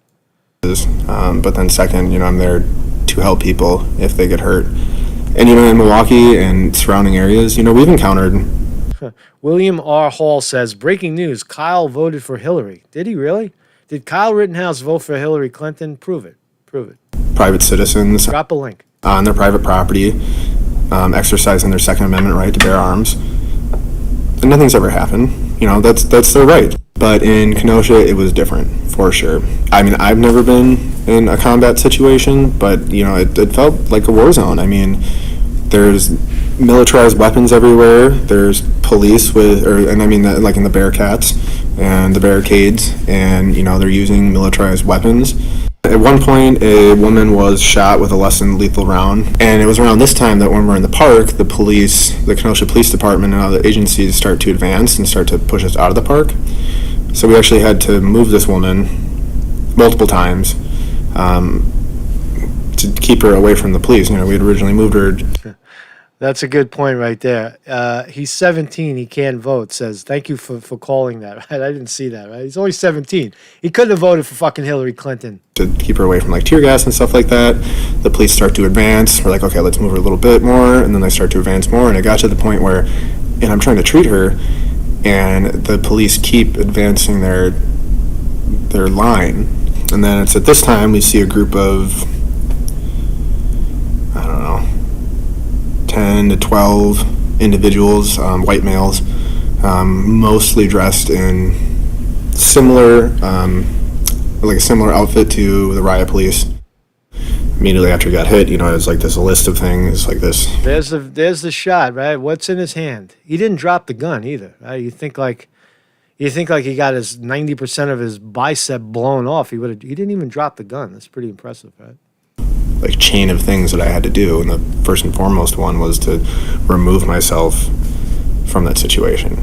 But then second, I'm there to help people if they get hurt. And in Milwaukee and surrounding areas, we've encountered. William R. Hall says, breaking news, Kyle voted for Hillary. Did he really? Did Kyle Rittenhouse vote for Hillary Clinton? Prove it. Private citizens. Drop a link. On their private property, exercising their Second Amendment right to bear arms. And nothing's ever happened. That's their right. But in Kenosha, it was different, for sure. I mean, I've never been in a combat situation, but, it felt like a war zone. There's militarized weapons everywhere. There's police like in the Bearcats and the barricades, and, they're using militarized weapons. At one point, a woman was shot with a less than lethal round, and it was around this time that when we're in the park, the Kenosha Police Department and other agencies start to advance and start to push us out of the park. So we actually had to move this woman multiple times to keep her away from the police. We had originally moved her. That's a good point right there. He's 17. He can't vote. Says, thank you for calling that. Right? I didn't see that. Right? He's only 17. He couldn't have voted for fucking Hillary Clinton. To keep her away from tear gas and stuff like that. The police start to advance. We're like, okay, let's move her a little bit more. And then they start to advance more. And it got to the point where, and I'm trying to treat her, and the police keep advancing their line. And then it's at this time we see a group of, I don't know, 10 to 12 individuals, white males, mostly dressed in similar, like a similar outfit to the riot police. Immediately after he got hit, it was like this list of things like this. There's the shot, right? What's in his hand? He didn't drop the gun either, right? You think like he got his 90% of his bicep blown off. He didn't even drop the gun. That's pretty impressive, right? Like chain of things that I had to do, and the first and foremost one was to remove myself from that situation.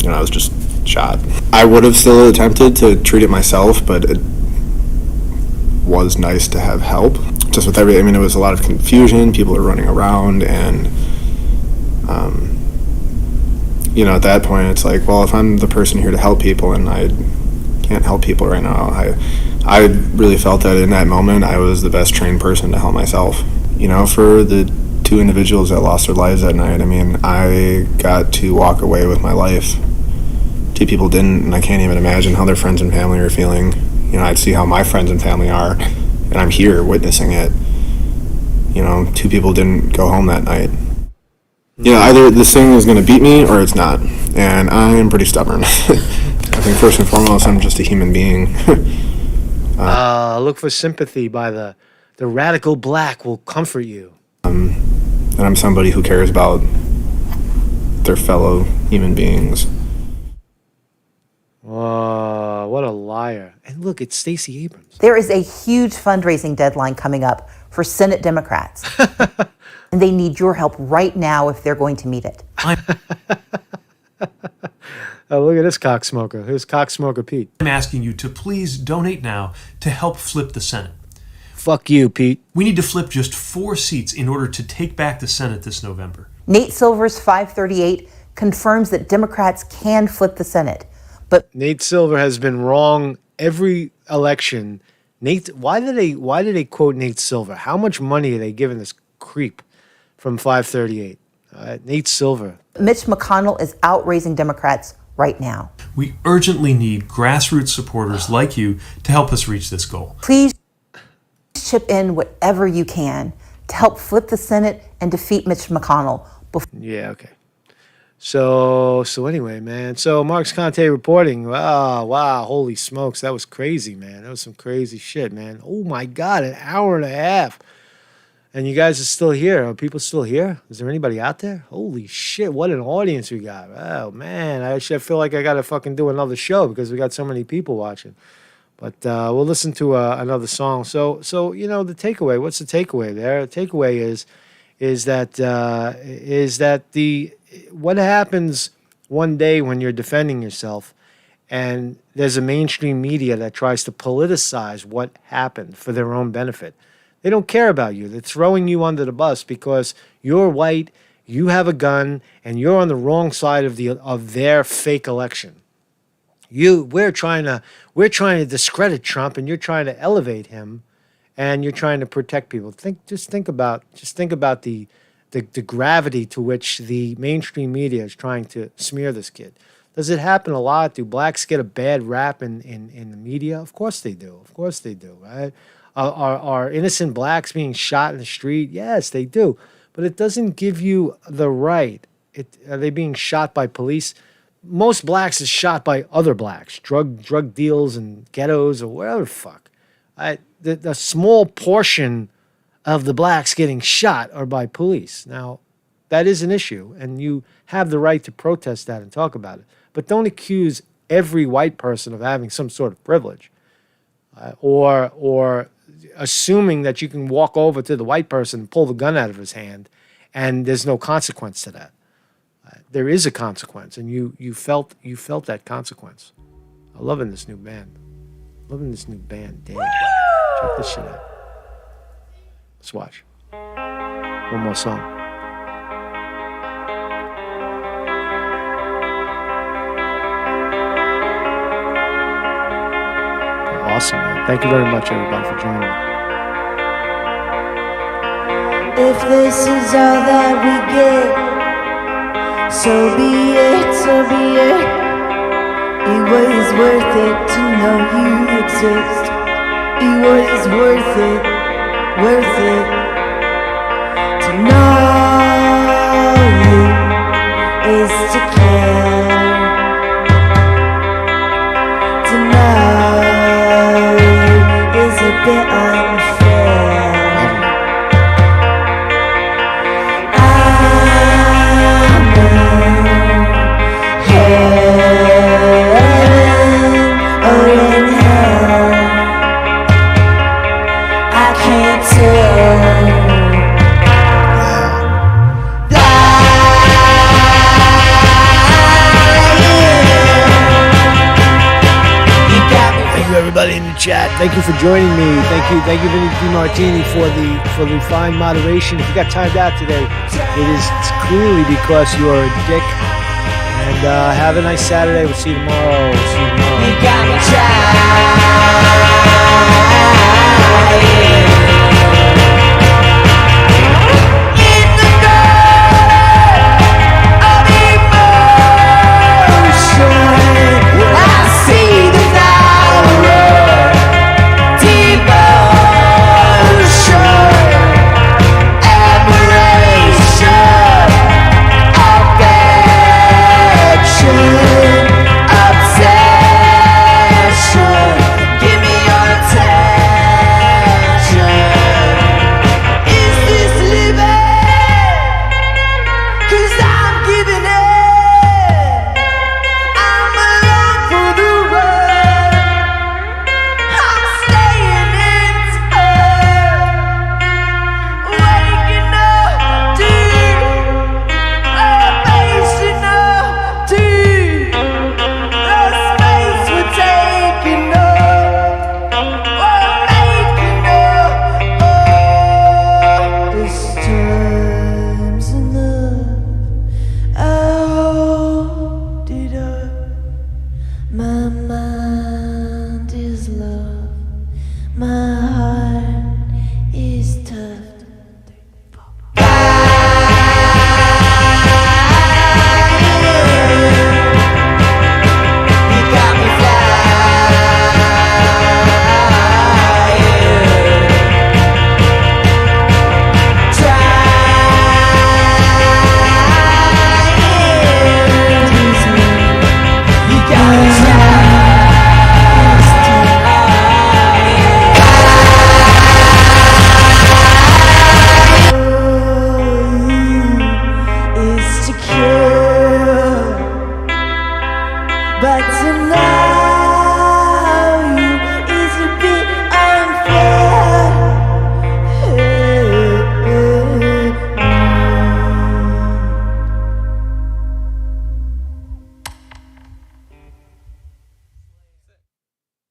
I was just shot. I would have still attempted to treat it myself, but it was nice to have help. Just with everything, it was a lot of confusion. People are running around, and at that point, it's like, well, if I'm the person here to help people, and I can't help people right now, I really felt that in that moment, I was the best trained person to help myself. For the 2 individuals that lost their lives that night, I got to walk away with my life. 2 people didn't, and I can't even imagine how their friends and family are feeling. I'd see how my friends and family are, and I'm here witnessing it. 2 people didn't go home that night. Either this thing is going to beat me or it's not, and I'm pretty stubborn. I think first and foremost, I'm just a human being. Look for Sympathy by the Radical Black will comfort you. And I'm somebody who cares about their fellow human beings. Oh, what a liar. And look, it's Stacey Abrams. There is a huge fundraising deadline coming up for Senate Democrats. And they need your help right now if they're going to meet it. Oh, look at this cocksmoker. Here's cocksmoker Pete. I'm asking you to please donate now to help flip the Senate. Fuck you, Pete. We need to flip just 4 seats in order to take back the Senate this November. Nate Silver's 538 confirms that Democrats can flip the Senate. But Nate Silver has been wrong every election. Why did they quote Nate Silver? How much money are they giving this creep from 538? Nate Silver. Mitch McConnell is outraising Democrats right now. We urgently need grassroots supporters like you to help us reach this goal. Please chip in whatever you can to help flip the Senate and defeat Mitch McConnell. Yeah, okay. So anyway, man. So Mark's Conte reporting. Wow, holy smokes, that was crazy, man. That was some crazy shit, man. Oh my God, an hour and a half. And you guys are still here. Are people still here? Is there anybody out there? Holy shit, what an audience we got. Oh, man, I feel like I got to fucking do another show because we got so many people watching. But we'll listen to another song. So the takeaway, what's the takeaway there? The takeaway is that what happens one day when you're defending yourself and there's a mainstream media that tries to politicize what happened for their own benefit. They don't care about you. They're throwing you under the bus because you're white, you have a gun, and you're on the wrong side of their fake election. We're trying to discredit Trump, and you're trying to elevate him, and you're trying to protect people. Just think about the gravity to which the mainstream media is trying to smear this kid. Does it happen a lot? Do blacks get a bad rap in the media? Of course they do. Of course they do, right? Are innocent blacks being shot in the street? Yes, they do. But it doesn't give you the right. Are they being shot by police? Most blacks is shot by other blacks, drug deals and ghettos or whatever the fuck. The small portion of the blacks getting shot are by police. Now, that is an issue, and you have the right to protest that and talk about it. But don't accuse every white person of having some sort of privilege, or assuming that you can walk over to the white person and pull the gun out of his hand, and there's no consequence to that. There is a consequence, and you felt that consequence. I'm loving this new band. Damn. Check this shit out. Let's watch. One more song. Awesome, man. Thank you very much, everybody, for joining me. If this is all that we get, so be it, so be it. It was worth it to know you exist. It was worth it to know. ways to care. Tonight is a bit unfair. I'm in heaven or in hell. I can't tell. Thank you, everybody in the chat. Thank you for joining me. Thank you, Vinny DiMartini, for the fine moderation. If you got timed out today, it's clearly because you're a dick. And have a nice Saturday. We'll see you tomorrow. You got me tried.